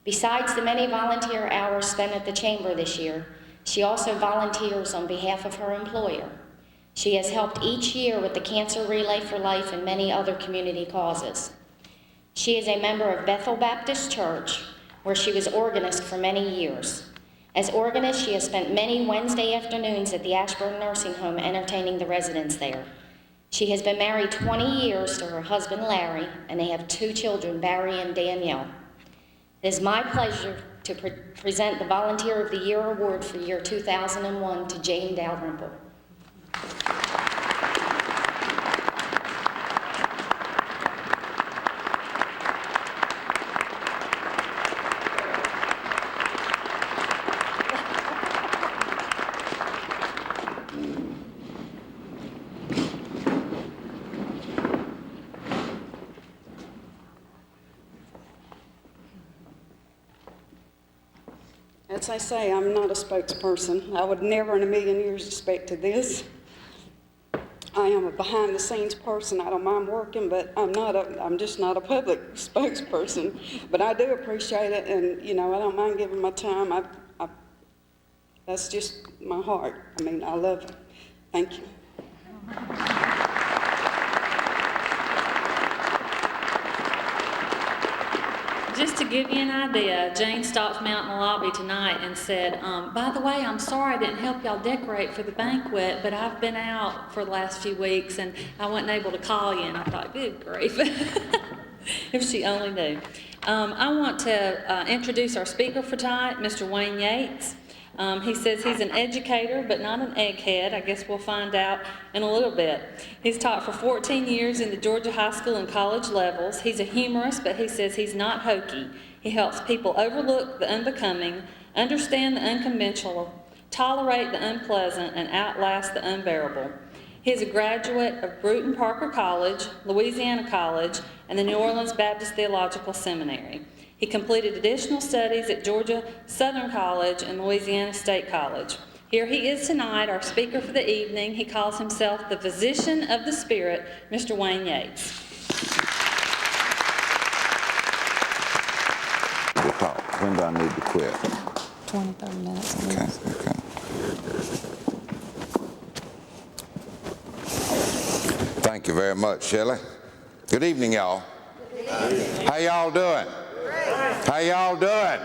Besides the many volunteer hours spent at the Chamber this year, she also volunteers on behalf of her employer. She has helped each year with the Cancer Relay for Life and many other community causes. She is a member of Bethel Baptist Church, where she was organist for many years. As organist, she has spent many Wednesday afternoons at the Ashburn Nursing Home entertaining the residents there. She has been married 20 years to her husband, Larry, and they have 2 children, Barry and Danielle. It is my pleasure to present the Volunteer of the Year Award for year 2001 to Jane Dalrymple. As I say, I'm not a spokesperson. I would never in a million years expected this. I am a behind-the-scenes person. I don't mind working, but I'm just not a public spokesperson. But I do appreciate it, and I don't mind giving my time. That's just my heart. I mean, I love it. Thank you. Just to give you an idea, Jane stopped me out in the lobby tonight and said, by the way, I'm sorry I didn't help y'all decorate for the banquet, but I've been out for the last few weeks and I wasn't able to call you. And I thought, good grief, if she only knew. I want to introduce our speaker for tonight, Mr. Wayne Yates. He says he's an educator, but not an egghead. I guess we'll find out in a little bit. He's taught for 14 years in the Georgia high school and college levels. He's a humorist, but he says he's not hokey. He helps people overlook the unbecoming, understand the unconventional, tolerate the unpleasant, and outlast the unbearable. He is a graduate of Bruton Parker College, Louisiana College, and the New Orleans Baptist Theological Seminary. He completed additional studies at Georgia Southern College and Louisiana State College. Here he is tonight, our speaker for the evening. He calls himself the Physician of the Spirit, Mr. Wayne Yates. We'll talk. When do I need to quit? 20, 30 minutes. Okay. Thank you very much, Shelley. Good evening, y'all. How y'all doing? How y'all doing?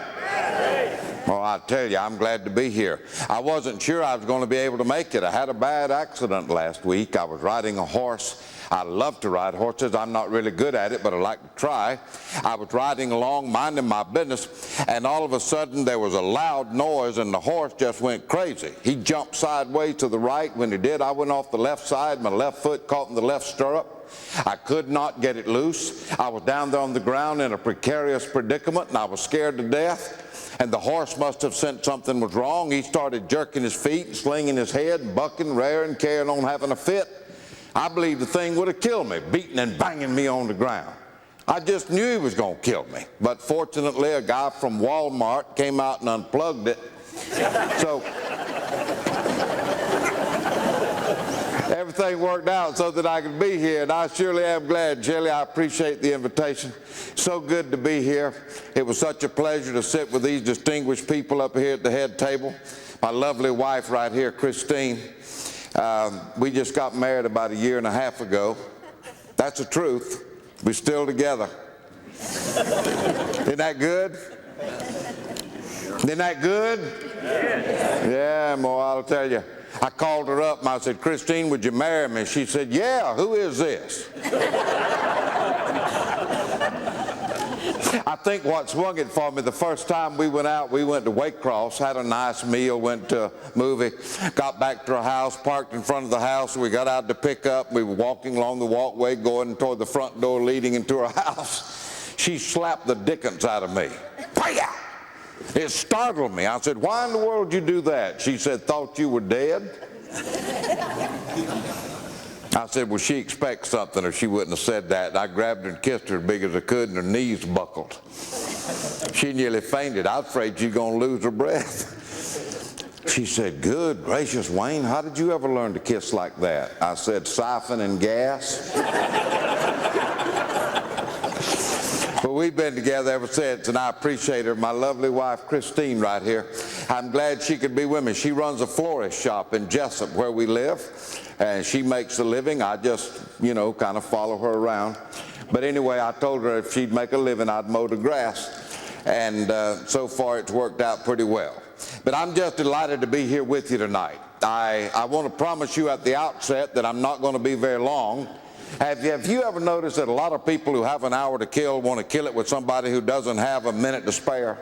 Well, I tell you, I'm glad to be here. I wasn't sure I was going to be able to make it. I had a bad accident last week. I was riding a horse. I love to ride horses. I'm not really good at it, but I like to try. I was riding along, minding my business, and all of a sudden there was a loud noise and the horse just went crazy. He jumped sideways to the right. When he did, I went off the left side. My left foot caught in the left stirrup. I could not get it loose. I was down there on the ground in a precarious predicament, and I was scared to death. And the horse must have sensed something was wrong. He started jerking his feet, slinging his head, bucking, rearing, carrying on, having a fit. I believe the thing would have killed me, beating and banging me on the ground. I just knew he was going to kill me. But fortunately, a guy from Walmart came out and unplugged it. So everything worked out so that I could be here, and I surely am glad, Shelley. I appreciate the invitation. So good to be here. It was such a pleasure to sit with these distinguished people up here at the head table. My lovely wife right here, Christine. We just got married about 1.5 years ago. That's the truth. We're still together. Isn't that good? Isn't that good? Yeah, well, I'll tell you. I called her up and I said, Christine, would you marry me? She said, yeah, who is this? I think what swung it for me, the first time we went out, we went to Waycross, had a nice meal, went to a movie, got back to our house, parked in front of the house. We got out to pick up. We were walking along the walkway, going toward the front door leading into our house. She slapped the dickens out of me. Fire! It startled me. I said, why in the world did you do that? She said, thought you were dead. I said, well, she expects something or she wouldn't have said that. And I grabbed her and kissed her as big as I could, and her knees buckled. She nearly fainted. I was afraid she was going to lose her breath. She said, good gracious, Wayne, how did you ever learn to kiss like that? I said, siphon and gas. But we've been together ever since, and I appreciate her. My lovely wife, Christine, right here. I'm glad she could be with me. She runs a florist shop in Jessup, where we live, and she makes a living. I just, kind of follow her around. But anyway, I told her if she'd make a living, I'd mow the grass. And so far, it's worked out pretty well. But I'm just delighted to be here with you tonight. I want to promise you at the outset that I'm not going to be very long. Have you ever noticed that a lot of people who have an hour to kill want to kill it with somebody who doesn't have a minute to spare?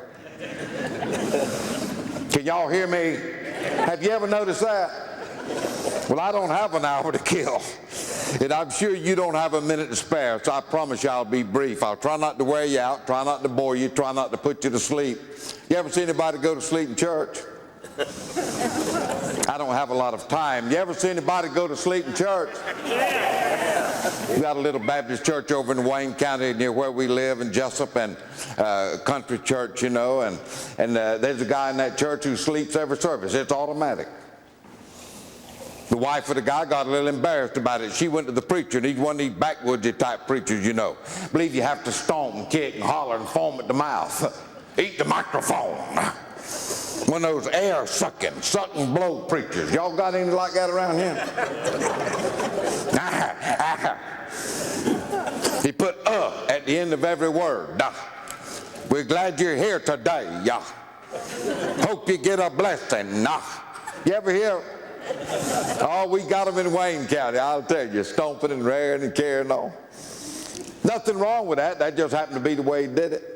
Can y'all hear me? Have you ever noticed that? Well, I don't have an hour to kill, and I'm sure you don't have a minute to spare, so I promise you I'll be brief. I'll try not to wear you out, try not to bore you, try not to put you to sleep. You ever see anybody go to sleep in church? I don't have a lot of time. You ever see anybody go to sleep in church? We got a little Baptist church over in Wayne County near where we live in Jessup, and country church, and there's a guy in that church who sleeps every service. It's automatic. The wife of the guy got a little embarrassed about it. She went to the preacher, and he's one of these backwoodsy type preachers, Believe you have to stomp and kick and holler and foam at the mouth. Eat the microphone. One of those air suck and blow preachers. Y'all got any like that around here? He put at the end of every word. We're glad you're here today. Hope you get a blessing. You ever hear? Oh, we got them in Wayne County, I'll tell you, stomping and raring and carrying on. Nothing wrong with that. That just happened to be the way he did it.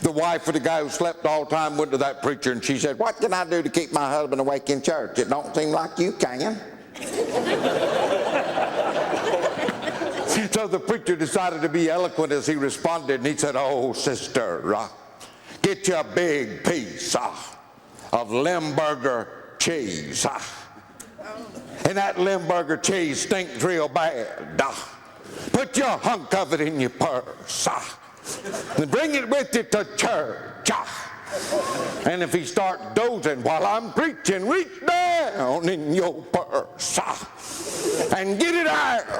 The wife of the guy who slept all the time went to that preacher, and she said, what can I do to keep my husband awake in church? It don't seem like you can. So the preacher decided to be eloquent as he responded, and he said, oh, sister, get you a big piece of Limburger cheese. and that Limburger cheese stinks real bad. Put your hunk of it in your purse. And bring it with you to church. And if he starts dozing while I'm preaching, reach down in your purse and get it out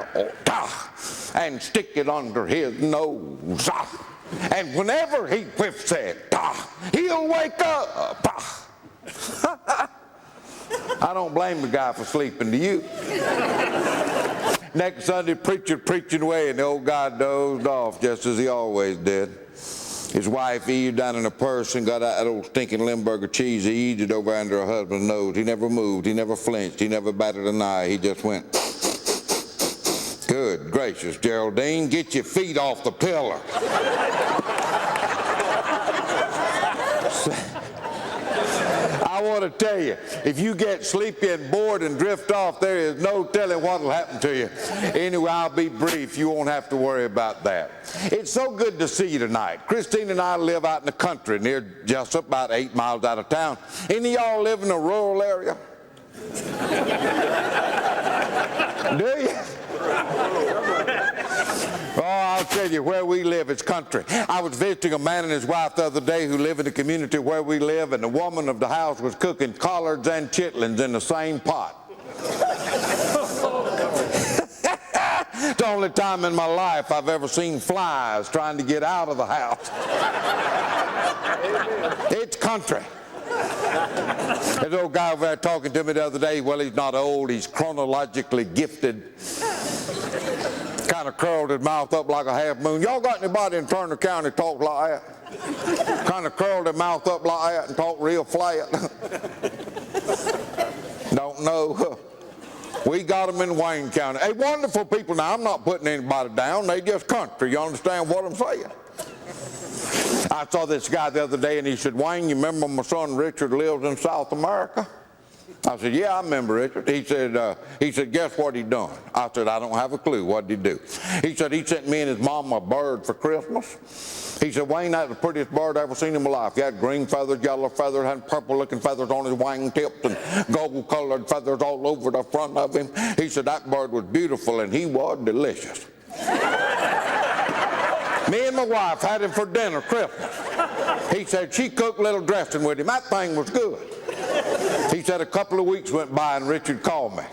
and stick it under his nose. And whenever he whiffs it, he'll wake up. I don't blame the guy for sleeping, do you? Next Sunday, preacher preaching away, and the old guy dozed off just as he always did. His wife eaved down in a purse and got out that old stinking Limburger cheese. He eased it over under her husband's nose. He never moved. He never flinched. He never batted an eye. He just went, "Good gracious, Geraldine, get your feet off the pillar." I want to tell you, if you get sleepy and bored and drift off, there is no telling what will happen to you. Anyway, I'll be brief. You won't have to worry about that. It's so good to see you tonight. Christine and I live out in the country near Jessup, about 8 miles out of town. Any of y'all live in a rural area? Do you? Oh, I'll tell you, where we live, it's country. I was visiting a man and his wife the other day who live in the community where we live, and the woman of the house was cooking collards and chitlins in the same pot. It's the only time in my life I've ever seen flies trying to get out of the house. It's country. There's an old guy over there talking to me the other day. Well, he's not old, he's chronologically gifted. Kind of curled his mouth up like a half moon. Y'all got anybody in Turner County talk like that? Kind of curled their mouth up like that and talk real flat. Don't know. We got them in Wayne County. Hey, wonderful people. Now, I'm not putting anybody down. They just country. You understand what I'm saying? I saw this guy the other day, and he said, "Wayne, you remember my son Richard lives in South America?" I said, "Yeah, I remember Richard." He said, "Guess what he done?" I said, "I don't have a clue. What did he do?" He said, "He sent me and his mom a bird for Christmas." He said, "Wayne, that's the prettiest bird I ever seen in my life. He had green feathers, yellow feathers, had purple-looking feathers on his wing tips, and gold-colored feathers all over the front of him." He said, "That bird was beautiful, and he was delicious." Me and my wife had him for dinner Christmas. He said she cooked a little dressing with him. That thing was good. He said a couple of weeks went by and Richard called me.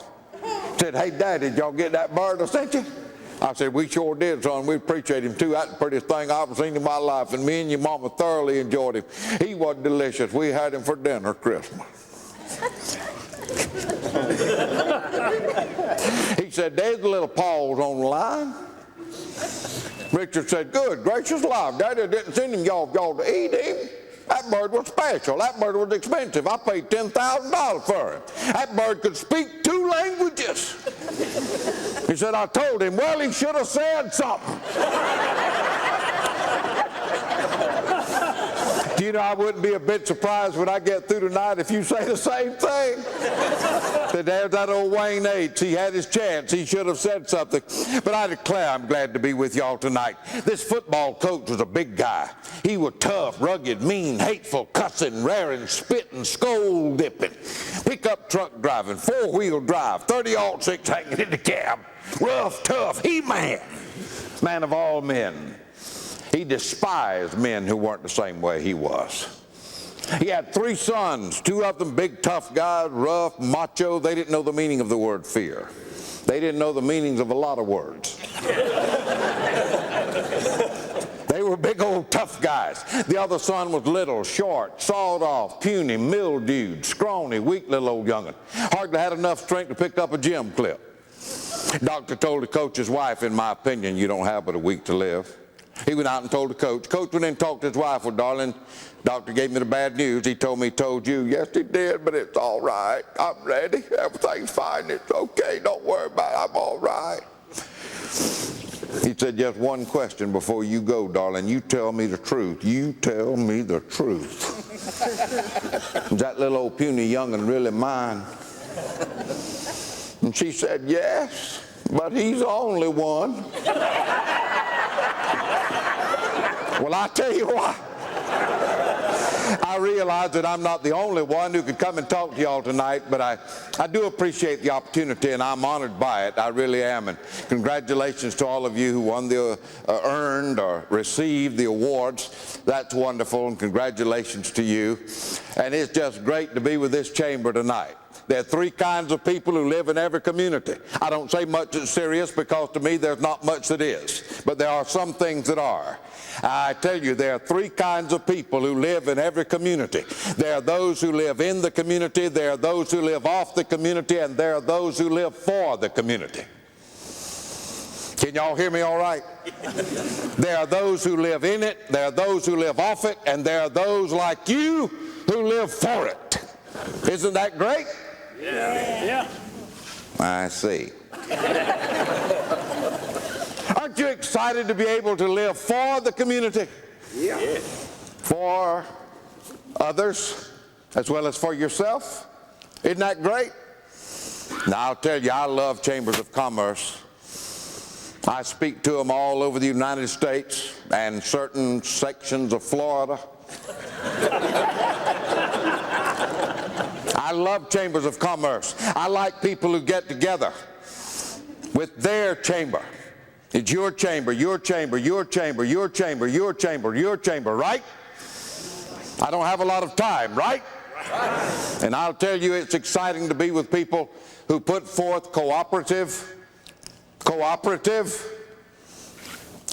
Said, "Hey, Dad, did y'all get that bird I sent you?" I said, "We sure did, son. We appreciate him too. That's the prettiest thing I've ever seen in my life. And me and your mama thoroughly enjoyed him. He was delicious. We had him for dinner Christmas." He said, "There's a little pause on the line." Richard said, "Good gracious alive, Daddy didn't send him y'all to eat him. That bird was special. That bird was expensive. I paid $10,000 for him. That bird could speak 2 languages. He said, "I told him." Well, he should have said something. Do you know, I wouldn't be a bit surprised when I get through tonight if you say the same thing. There's that old Wayne Yates. He had his chance. He should have said something. But I declare I'm glad to be with y'all tonight. This football coach was a big guy. He was tough, rugged, mean, hateful, cussing, raring, spitting, skull dipping, pickup truck driving, 4-wheel drive, 30-06 hanging in the cab, rough, tough, He-Man, man of all men. He despised men who weren't the same way he was. He had 3 sons, 2 of them big, tough guys, rough, macho. They didn't know the meaning of the word fear. They didn't know the meanings of a lot of words. They were big old tough guys. The other son was little, short, sawed off, puny, mildewed, scrawny, weak little old young'un. Hardly had enough strength to pick up a gym clip. Doctor told the coach's wife, "In my opinion, you don't have but a week to live." He went out and told the coach. Coach went in and talked to his wife. "Well, darling, doctor gave me the bad news. He told me he told you." "Yes, he did, but it's all right. I'm ready. Everything's fine. It's okay. Don't worry about it. I'm all right." He said, "Just one question before you go, darling. You tell me the truth. You tell me the truth. Is that little old puny young'un really mine?" And she said, "Yes, but he's the only one." Well, I tell you what, I realize that I'm not the only one who could come and talk to y'all tonight, but I do appreciate the opportunity, and I'm honored by it. I really am. And congratulations to all of you who won the, earned or received the awards. That's wonderful, and congratulations to you. And it's just great to be with this chamber tonight. There are three kinds of people who live in every community. I don't say much that's serious because to me there's not much that is, but there are some things that are. I tell you, there are three kinds of people who live in every community. There are those who live in the community, there are those who live off the community, and there are those who live for the community. Can y'all hear me all right? There are those who live in it, there are those who live off it, and there are those like you who live for it. Isn't that great? Yeah. I see. Aren't you excited to be able to live for the community? Yeah. For others as well as for yourself? Isn't that great? Now I'll tell you, I love chambers of commerce. I speak to them all over the United States and certain sections of Florida. I love chambers of commerce. I like people who get together with their chamber. It's your chamber, your chamber, your chamber, your chamber, your chamber, your chamber, right? I don't have a lot of time, right? And I'll tell you, it's exciting to be with people who put forth cooperative,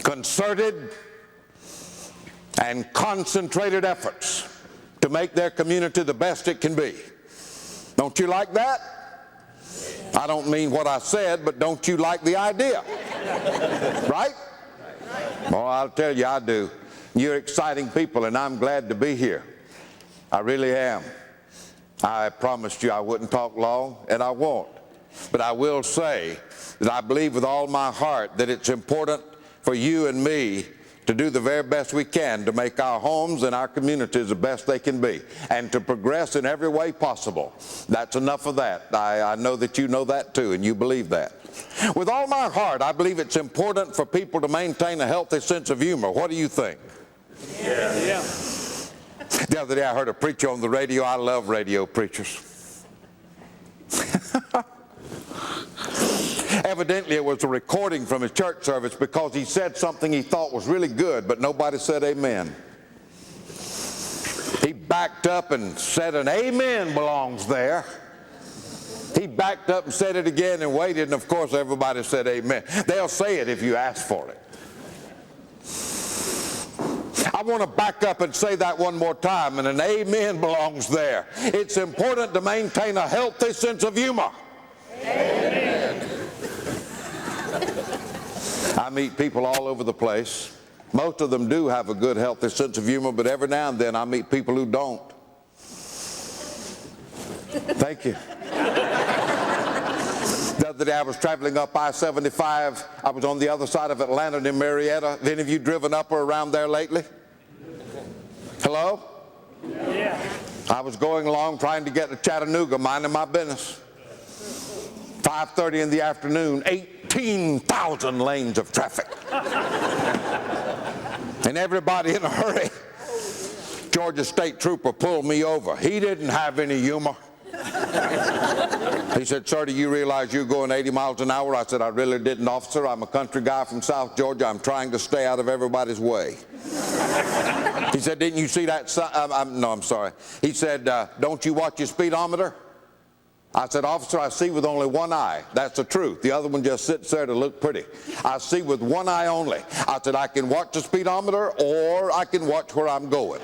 concerted, and concentrated efforts to make their community the best it can be. Don't you like that? I don't mean what I said, but don't you like the idea? Right? Well, I'll tell you, I do. You're exciting people, and I'm glad to be here. I really am. I promised you I wouldn't talk long, and I won't. But I will say that I believe with all my heart that it's important for you and me to do the very best we can to make our homes and our communities the best they can be, and to progress in every way possible. That's enough of that. I know that you know that too, and you believe that. With all my heart, I believe it's important for people to maintain a healthy sense of humor. What do you think? Yeah. The other day I heard a preacher on the radio. I love radio preachers. Evidently, it was a recording from his church service because he said something he thought was really good, but nobody said amen. He backed up and said an amen belongs there. He backed up and said it again and waited, and of course everybody said amen. They'll say it if you ask for it. I want to back up and say that one more time, and an amen belongs there. It's important to maintain a healthy sense of humor. Amen. I meet people all over the place. Most of them do have a good, healthy sense of humor, but every now and then I meet people who don't. Thank you. The other day I was traveling up I-75. I was on the other side of Atlanta near Marietta. Have any of you driven up or around there lately? Hello? Yeah. I was going along trying to get to Chattanooga, minding my business. 5:30 in the afternoon, 18,000 lanes of traffic. And everybody in a hurry. Georgia State Trooper pulled me over. He didn't have any humor. He said, "Sir, do you realize you're going 80 miles an hour?" I said, "I really didn't, officer. I'm a country guy from South Georgia. I'm trying to stay out of everybody's way." He said, "Didn't you see that sign?" No, I'm sorry. He said, "Don't you watch your speedometer?" I said, "Officer, I see with only one eye." That's the truth. The other one just sits there to look pretty. "I see with one eye only." I said, "I can watch the speedometer or I can watch where I'm going."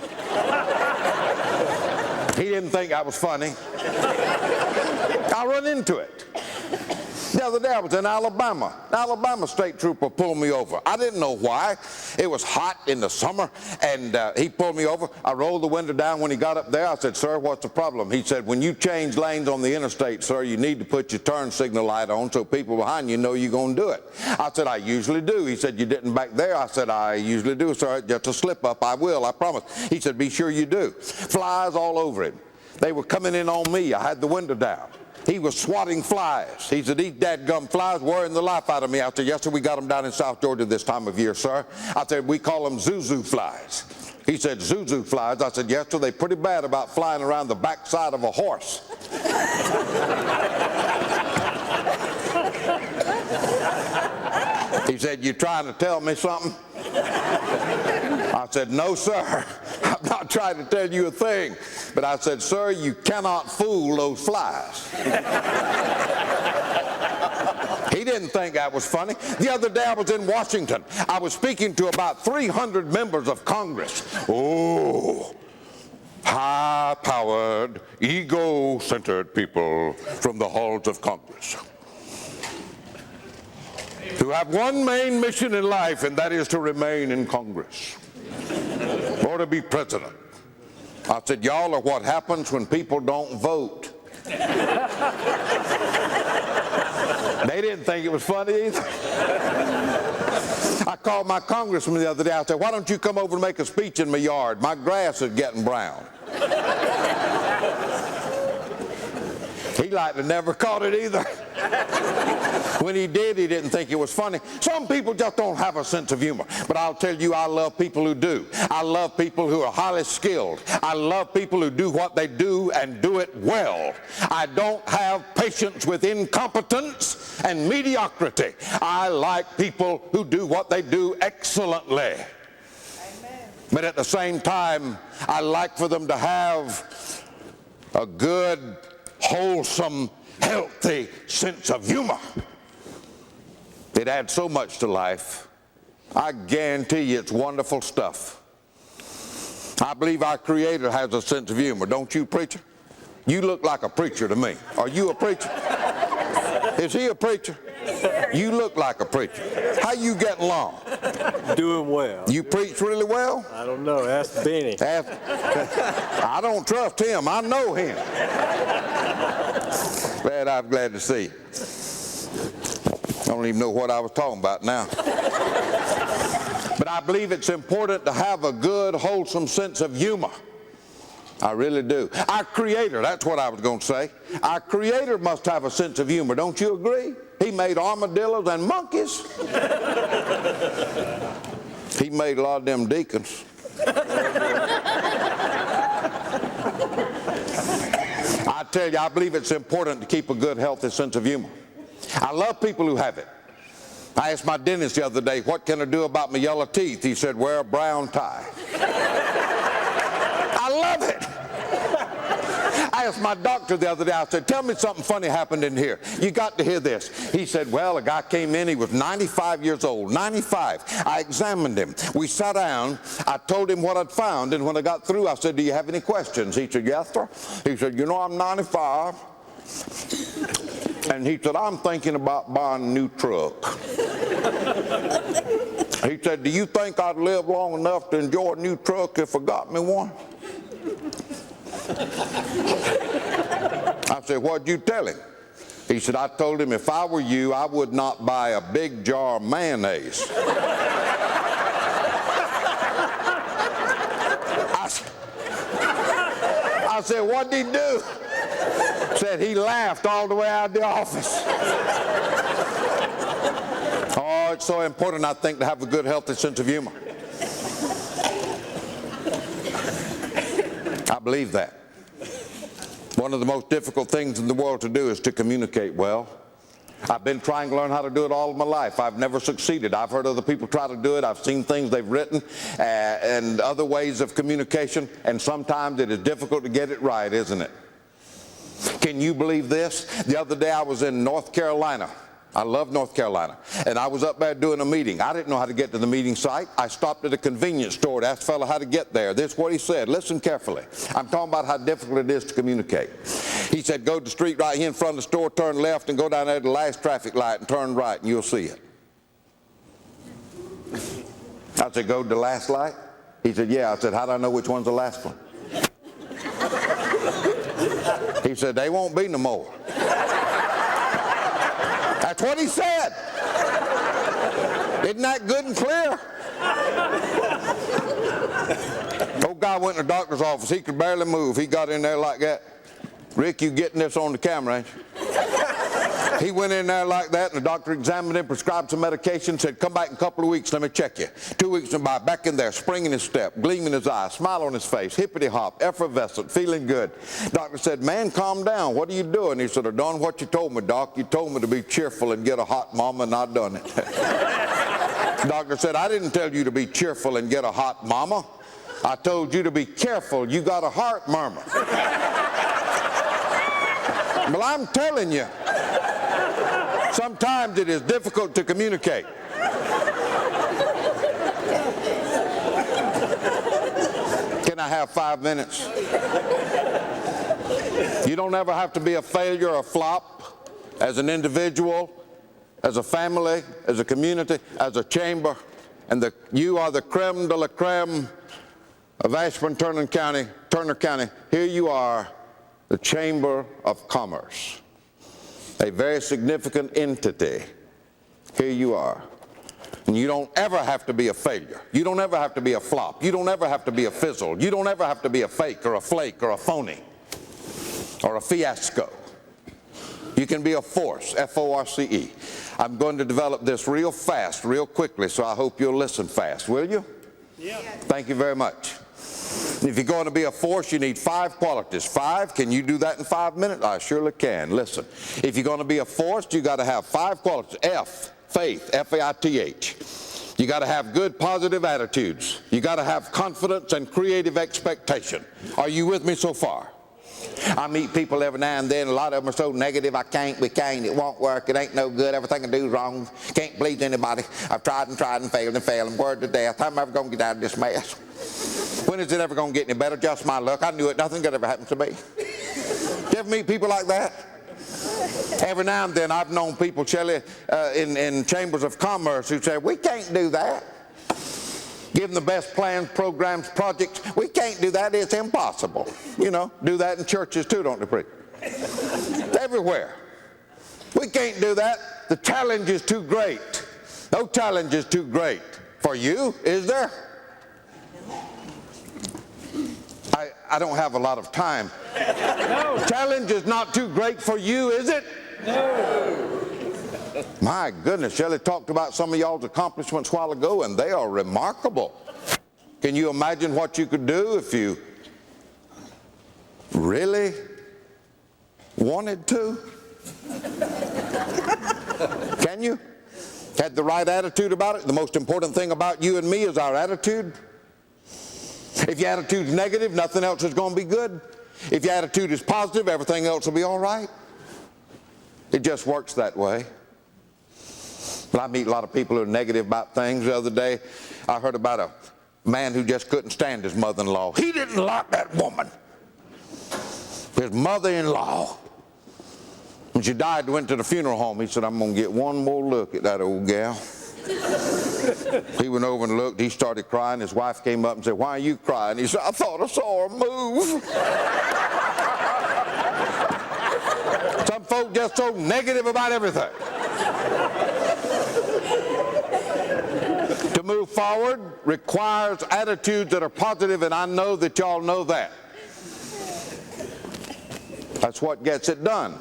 He didn't think I was funny. I run into it. The other day I was in Alabama. Alabama State Trooper pulled me over. I didn't know why. It was hot in the summer, and he pulled me over. I rolled the window down when he got up there. I said, "Sir, what's the problem?" He said, "When you change lanes on the interstate, sir, you need to put your turn signal light on so people behind you know you're going to do it." I said, "I usually do." He said, "You didn't back there?" I said, "I usually do, sir. Just a slip up. I will, I promise." He said, "Be sure you do." Flies all over him. They were coming in on me. I had the window down. He was swatting flies. He said, "These dadgum flies worrying the life out of me." I said, "Yes, sir, we got them down in South Georgia this time of year, sir." I said, "We call them Zuzu flies." He said, Zuzu flies. I said, yes, sir, they're pretty bad about flying around the backside of a horse. He said, you trying to tell me something? I said, no, sir. I'm not trying to tell you a thing. But I said, sir, you cannot fool those flies. He didn't think that was funny. The other day I was in Washington. I was speaking to about 300 members of Congress. Oh, high-powered, ego-centered people from the halls of Congress who have one main mission in life, and that is to remain in Congress or to be president. I said, y'all are what happens when people don't vote. They didn't think it was funny either. I called my congressman the other day. I said, why don't you come over and make a speech in my yard? My grass is getting brown. He likely never caught it either. When he did, he didn't think it was funny. Some people just don't have a sense of humor. But I'll tell you, I love people who do. I love people who are highly skilled. I love people who do what they do and do it well. I don't have patience with incompetence and mediocrity. I like people who do what they do excellently. Amen. But at the same time, I like for them to have a good, wholesome, healthy sense of humor. It adds so much to life. I guarantee you it's wonderful stuff. I believe our Creator has a sense of humor. Don't you, preacher? You look like a preacher to me. Are you a preacher? Is he a preacher? You look like a preacher. How you getting along? Doing well. You preach really well? I don't know. Ask Benny. I don't trust him. I know him. I'm glad to see you. I don't even know what I was talking about now. But I believe it's important to have a good, wholesome sense of humor. I really do. Our Creator, that's what I was going to say. Our Creator must have a sense of humor. Don't you agree? He made armadillos and monkeys. He made a lot of them deacons. I tell you, I believe it's important to keep a good, healthy sense of humor. I love people who have it. I asked my dentist the other day, what can I do about my yellow teeth? He said, wear a brown tie. I love it. I asked my doctor the other day, I said, tell me something funny happened in here. You got to hear this. He said, well, a guy came in, he was 95 years old, 95. I examined him. We sat down. I told him what I'd found, and when I got through, I said, do you have any questions? He said, yes, sir. He said, you know, I'm 95. And he said, I'm thinking about buying a new truck. He said, do you think I'd live long enough to enjoy a new truck if I got me one? I said, what'd you tell him? He said, I told him if I were you, I would not buy a big jar of mayonnaise. I said, what'd he do? Said he laughed all the way out of the office. Oh, it's so important, I think, to have a good, healthy sense of humor. I believe that. One of the most difficult things in the world to do is to communicate well. I've been trying to learn how to do it all of my life. I've never succeeded. I've heard other people try to do it. I've seen things they've written and other ways of communication, and sometimes it is difficult to get it right, isn't it? Can you believe this? The other day I was in North Carolina. I love North Carolina. And I was up there doing a meeting. I didn't know how to get to the meeting site. I stopped at a convenience store to ask the fellow how to get there. This is what he said. Listen carefully. I'm talking about how difficult it is to communicate. He said, go to the street right here in front of the store, turn left, and go down there to the last traffic light and turn right, and you'll see it. I said, go to the last light? He said, yeah. I said, how do I know which one's the last one? He said, they won't be no more. That's what he said. Isn't that good and clear? Old guy went in the doctor's office. He could barely move. He got in there like that. Rick, you getting this on the camera, ain't you? He went in there like that, and the doctor examined him, prescribed some medication, said, come back in a couple of weeks, let me check you. 2 weeks went by, back in there, spring in his step, gleam in his eye, smile on his face, hippity-hop, effervescent, feeling good. Doctor said, man, calm down. What are you doing? He said, I done what you told me, Doc. You told me to be cheerful and get a hot mama, and I done it. The doctor said, I didn't tell you to be cheerful and get a hot mama. I told you to be careful. You got a heart murmur. Well, I'm telling you, sometimes it is difficult to communicate. Can I have 5 minutes? You don't ever have to be a failure or a flop as an individual, as a family, as a community, as a chamber. And you are the creme de la creme of Ashburn-Turner County. Here you are, the Chamber of Commerce, a very significant entity. Here you are. And you don't ever have to be a failure. You don't ever have to be a flop. You don't ever have to be a fizzle. You don't ever have to be a fake or a flake or a phony or a fiasco. You can be a force, F-O-R-C-E. I'm going to develop this real fast, real quickly, so I hope you'll listen fast, will you? Yeah. Thank you very much. If you're going to be a force, you need 5 qualities. 5, can you do that in 5 minutes? I surely can. Listen, if you're going to be a force, you got to have 5 qualities. F, faith, F-A-I-T-H. You got to have good, positive attitudes. You got to have confidence and creative expectation. Are you with me so far? I meet people every now and then. A lot of them are so negative. I can't, we can't, it won't work, it ain't no good, everything I do is wrong, can't please anybody. I've tried and failed and word to death. How am I ever going to get out of this mess? When is it ever going to get any better? Just my luck. I knew it. Nothing good ever happened to me. You ever meet people like that? Every now and then I've known people, Shelley, in chambers of commerce who say, we can't do that. Give them the best plans, programs, projects. We can't do that. It's impossible. You know, do that in churches too, don't they, preach? Everywhere. We can't do that. The challenge is too great. No challenge is too great. For you, is there? I don't have a lot of time. No. The challenge is not too great for you, is it? No. My goodness, Shelley talked about some of y'all's accomplishments a while ago, and they are remarkable. Can you imagine what you could do if you really wanted to? Can you? Had the right attitude about it? The most important thing about you and me is our attitude. If your attitude's negative, nothing else is going to be good. If your attitude is positive, everything else will be all right. It just works that way. But I meet a lot of people who are negative about things. The other day, I heard about a man who just couldn't stand his mother-in-law. He didn't like that woman. His mother-in-law. When she died, went to the funeral home. He said, I'm going to get one more look at that old gal. He went over and looked. He started crying. His wife came up and said, why are you crying? He said, I thought I saw her move. Some folk just so negative about everything. To move forward requires attitudes that are positive, and I know that y'all know that. That's what gets it done.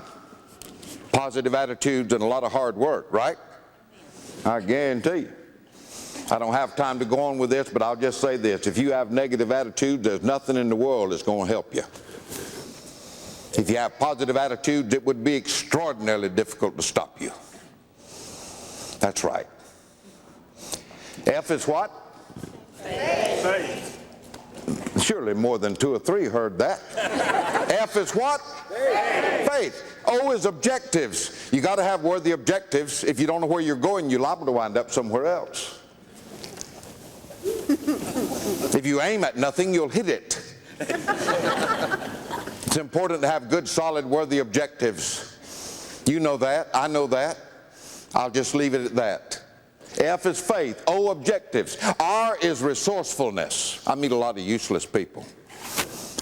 Positive attitudes and a lot of hard work, right? I guarantee you. I don't have time to go on with this, but I'll just say this. If you have negative attitudes, there's nothing in the world that's going to help you. If you have positive attitudes, it would be extraordinarily difficult to stop you. That's right. F is what? Faith. Surely more than 2 or 3 heard that. F is what? Faith. O is objectives. You got to have worthy objectives. If you don't know where you're going, you're liable to wind up somewhere else. If you aim at nothing, you'll hit it. It's important to have good, solid, worthy objectives. You know that. I know that. I'll just leave it at that. F is faith. O, objectives. R is resourcefulness. I meet a lot of useless people.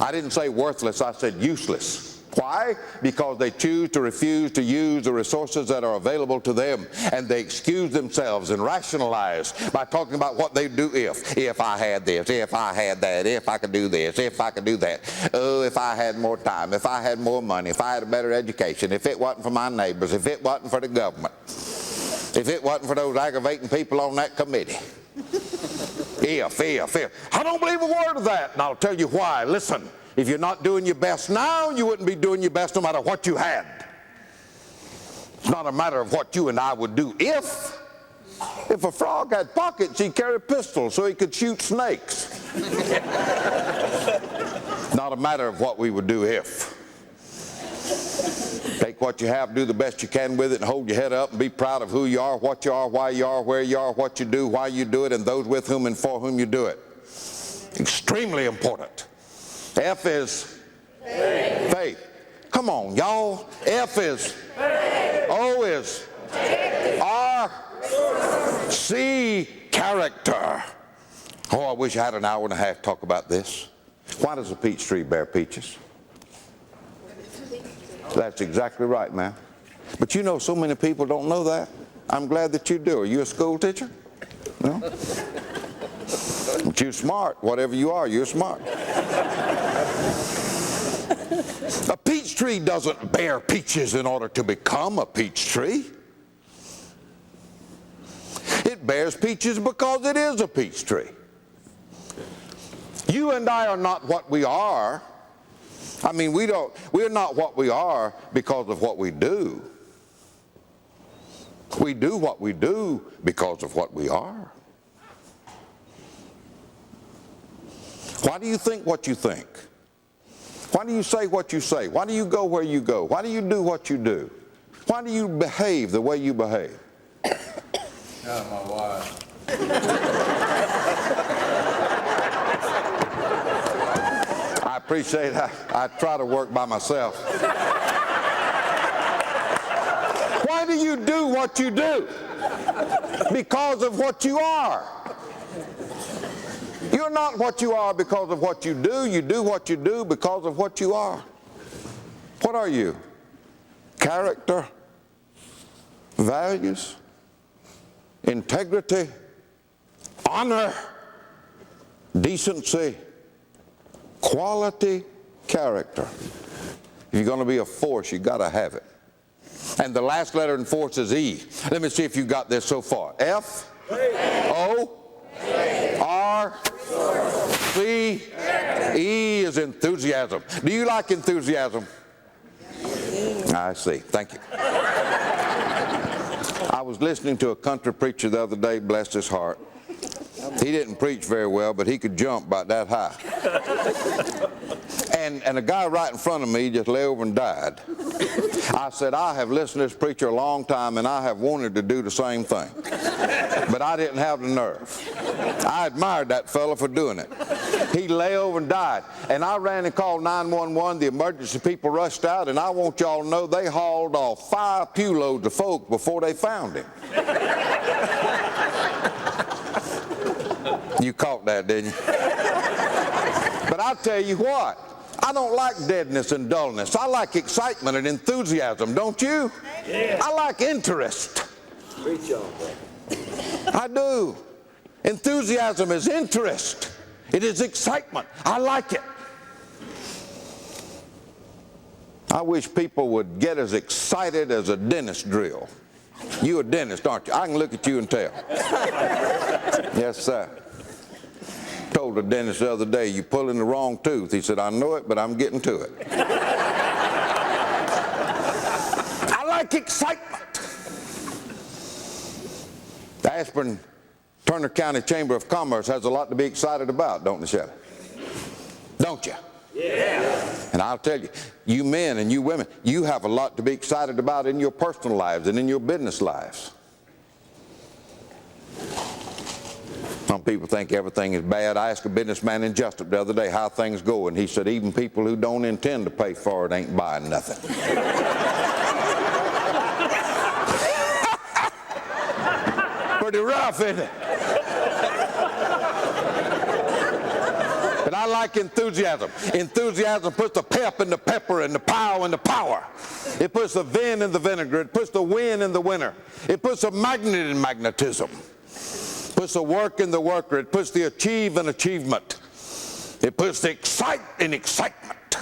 I didn't say worthless. I said useless. Why? Because they choose to refuse to use the resources that are available to them, and they excuse themselves and rationalize by talking about what they do if I had this, if I had that, if I could do this, if I could do that. Oh, if I had more time, if I had more money, if I had a better education, if it wasn't for my neighbors, if it wasn't for the government, if it wasn't for those aggravating people on that committee. If. I don't believe a word of that, and I'll tell you why. Listen. If you're not doing your best now, you wouldn't be doing your best no matter what you had. It's not a matter of what you and I would do if. If a frog had pockets, he'd carry a pistol so he could shoot snakes. Not a matter of what we would do if. Take what you have, do the best you can with it, and hold your head up and be proud of who you are, what you are, why you are, where you are, what you do, why you do it, and those with whom and for whom you do it. Extremely important. F is faith. Come on, y'all. F is faith. O is R. C, character. Oh, I wish I had an hour and a half to talk about this. Why does a peach tree bear peaches? That's exactly right, man. But you know, so many people don't know that. I'm glad that you do. Are you a school teacher? No? But you're smart. Whatever you are, you're smart. A peach tree doesn't bear peaches in order to become a peach tree. It bears peaches because it is a peach tree. You and I are not what we are. I mean, we're not what we are because of what we do. We do what we do because of what we are. Why do you think what you think? Why do you say what you say? Why do you go where you go? Why do you do what you do? Why do you behave the way you behave? Not my wife. I appreciate it. I try to work by myself. Why do you do what you do? Because of what you are. You're not what you are because of what you do. You do what you do because of what you are. What are you? Character, values, integrity, honor, decency, quality, character. If you're going to be a force, you've got to have it. And the last letter in force is E. Let me see if you got this so far. F, O, R, C, E is enthusiasm. Do you like enthusiasm? I see. Thank you. I was listening to a country preacher the other day, bless his heart. He didn't preach very well, but he could jump about that high. And a guy right in front of me just lay over and died. I said, I have listened to this preacher a long time, and I have wanted to do the same thing. But I didn't have the nerve. I admired that fellow for doing it. He lay over and died. And I ran and called 911. The emergency people rushed out, and I want y'all to know they hauled off 5 pew loads of folk before they found him. You caught that, didn't you? But I'll tell you what. I don't like deadness and dullness. I like excitement and enthusiasm, don't you? Yeah. I like interest. Preach on, I do. Enthusiasm is interest. It is excitement. I like it. I wish people would get as excited as a dentist drill. You're a dentist, aren't you? I can look at you and tell. Yes, sir. Told the dentist the other day, you pulling the wrong tooth. He said, I know it, but I'm getting to it. I like excitement. The Ashburn-Turner County Chamber of Commerce has a lot to be excited about, don't they, Shelley? Don't you? Yeah. And I'll tell you, you men and you women, you have a lot to be excited about in your personal lives and in your business lives. Some people think everything is bad. I asked a businessman in Jessup the other day how things go, and he said even people who don't intend to pay for it ain't buying nothing. Pretty rough, isn't it? But I like enthusiasm. Enthusiasm puts the pep in the pepper and the pow in the power. It puts the vin in the vinegar. It puts the win in the winner. It puts the magnet in magnetism. It puts the work in the worker. It puts the achieve in achievement. It puts the excite in excitement.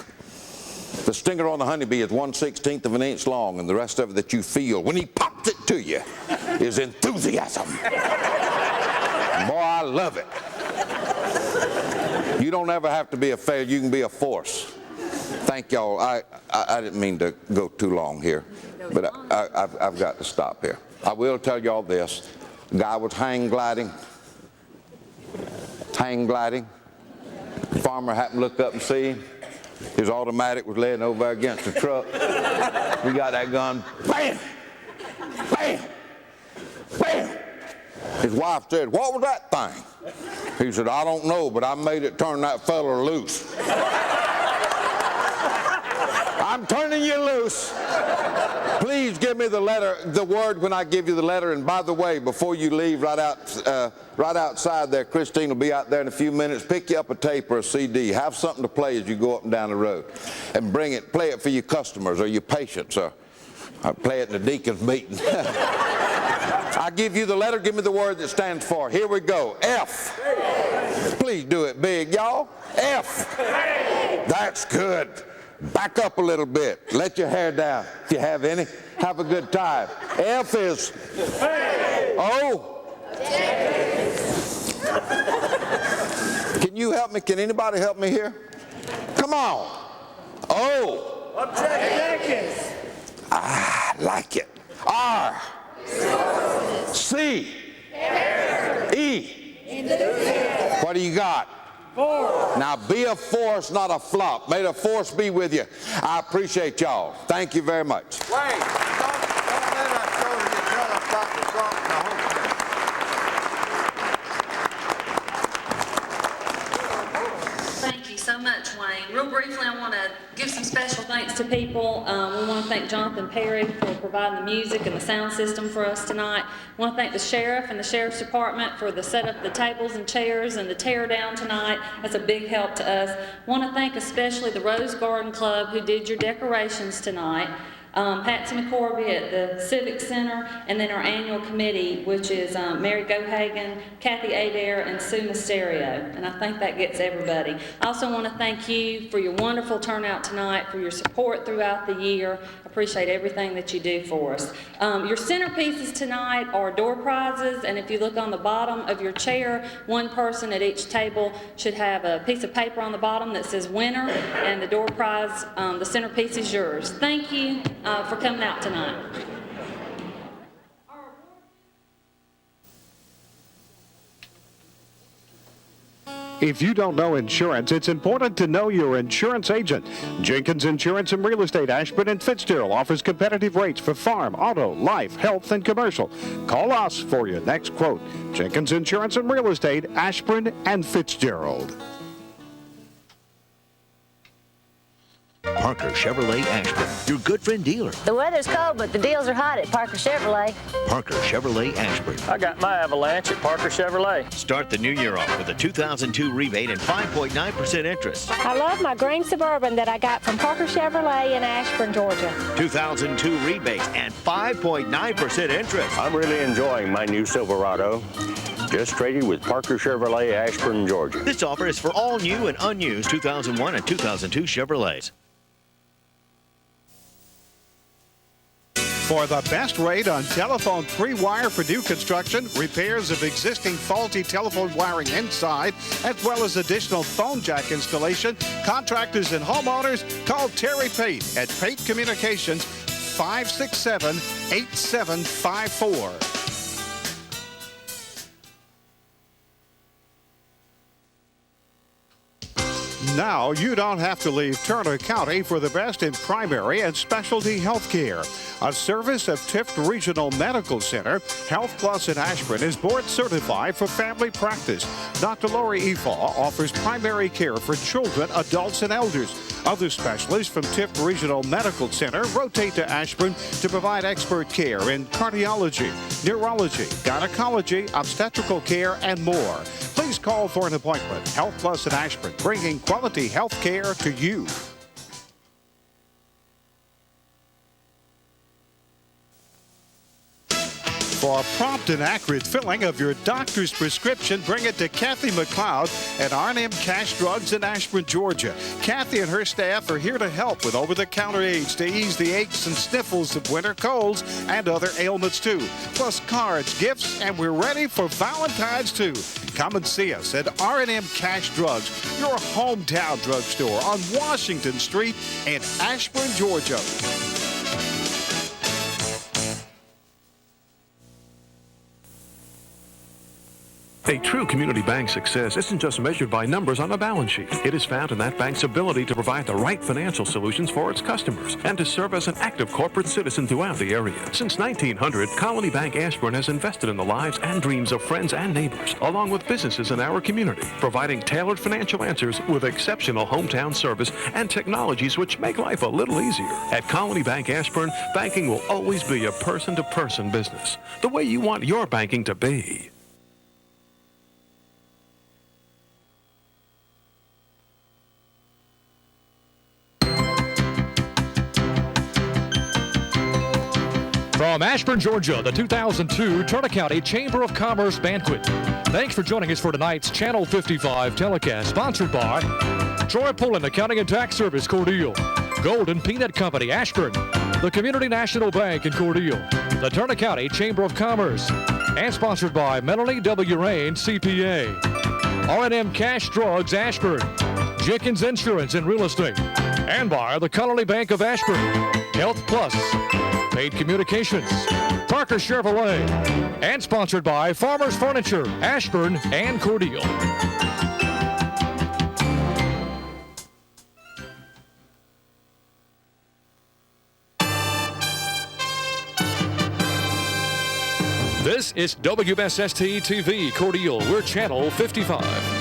The stinger on the honeybee is 1/16 of an inch long, and the rest of it that you feel when he pops it to you is enthusiasm. Boy, I love it. You don't ever have to be a failure. You can be a force. Thank y'all. I didn't mean to go too long here, but I've got to stop here. I will tell y'all this. The guy was hang gliding. The farmer happened to look up and see him. His automatic was laying over against the truck. We got that gun. Bam! Bam! Bam! His wife said, "What was that thing?" He said, "I don't know, but I made it turn that fella loose." I'm turning you loose. Please give me the word when I give you the letter. And by the way, before you leave, right outside there, Christine will be out there in a few minutes. Pick you up a tape or a CD. Have something to play as you go up and down the road. And bring it, play it for your customers or your patients, or play it in the deacon's meeting. I give you the letter, give me the word that stands for. Here we go. F. Please do it big, y'all. F. That's good. Back up a little bit. Let your hair down if you have any. Have a good time. F is O. Can you help me? Can anybody help me here? Come on. O. Objectives. I like it. R. C. E. What do you got? Force. Now be a force, not a flop. May the force be with you. I appreciate y'all. Thank you very much. Wait, don't let us go to the trailer park and go up the whole Thank you so much, Wayne. Real briefly, I want to give some special thanks to people. We want to thank Jonathan Perry for providing the music and the sound system for us tonight. We want to thank the sheriff and the sheriff's department for the set up the tables and chairs and the tear down tonight. That's a big help to us. I want to thank especially the Rose Garden Club who did your decorations tonight. Patsy McCorby at the Civic Center, and then our annual committee, which is Mary Gohagan, Kathy Adair, and Sue Mysterio. And I think that gets everybody. I also want to thank you for your wonderful turnout tonight, for your support throughout the year. I appreciate everything that you do for us. Your centerpieces tonight are door prizes, and if you look on the bottom of your chair, one person at each table should have a piece of paper on the bottom that says winner, and the door prize, the centerpiece is yours. Thank you for coming out tonight. If you don't know insurance, it's important to know your insurance agent. Jenkins Insurance and Real Estate, Ashburn and Fitzgerald offers competitive rates for farm, auto, life, health, and commercial. Call us for your next quote. Jenkins Insurance and Real Estate, Ashburn and Fitzgerald. Parker Chevrolet Ashburn, your good friend dealer. The weather's cold, but the deals are hot at Parker Chevrolet. Parker Chevrolet Ashburn. I got my Avalanche at Parker Chevrolet. Start the new year off with a 2002 rebate and 5.9% interest. I love my green Suburban that I got from Parker Chevrolet in Ashburn, Georgia. 2002 rebates and 5.9% interest. I'm really enjoying my new Silverado. Just traded with Parker Chevrolet, Ashburn, Georgia. This offer is for all new and unused 2001 and 2002 Chevrolets. For the best rate on telephone pre-wire for new construction, repairs of existing faulty telephone wiring inside, as well as additional phone jack installation, contractors and homeowners, call Terry Pate at Pate Communications, 567-8754. Now you don't have to leave Turner County for the best in primary and specialty health care. A service of Tift Regional Medical Center, Health Plus in Ashburn is board certified for family practice. Dr. Lori Efaw offers primary care for children, adults, and elders. Other specialists from Tift Regional Medical Center rotate to Ashburn to provide expert care in cardiology, neurology, gynecology, obstetrical care, and more. Please call for an appointment. Health Plus in Ashburn, bringing quality health care to you. For a prompt and accurate filling of your doctor's prescription, bring it to Kathy McLeod at R&M Cash Drugs in Ashburn, Georgia. Kathy and her staff are here to help with over-the-counter aids to ease the aches and sniffles of winter colds and other ailments too. Plus cards, gifts, and we're ready for Valentine's too. Come and see us at R&M Cash Drugs, your hometown drugstore on Washington Street in Ashburn, Georgia. A true community bank success isn't just measured by numbers on a balance sheet. It is found in that bank's ability to provide the right financial solutions for its customers and to serve as an active corporate citizen throughout the area. Since 1900, Colony Bank Ashburn has invested in the lives and dreams of friends and neighbors, along with businesses in our community, providing tailored financial answers with exceptional hometown service and technologies which make life a little easier. At Colony Bank Ashburn, banking will always be a person-to-person business, the way you want your banking to be. From Ashburn, Georgia, the 2002 Turner County Chamber of Commerce Banquet. Thanks for joining us for tonight's Channel 55 telecast, sponsored by Troy Pullen Accounting and Tax Service, Cordele, Golden Peanut Company, Ashburn, the Community National Bank in Cordele, the Turner County Chamber of Commerce, and sponsored by Melanie W. Rain, CPA, R&M Cash Drugs, Ashburn, Jenkins Insurance and Real Estate, and by the Colony Bank of Ashburn, Health Plus, Paid Communications, Parker Chevrolet, and sponsored by Farmers Furniture, Ashburn and Cordele. This is WSST TV Cordele. We're Channel 55.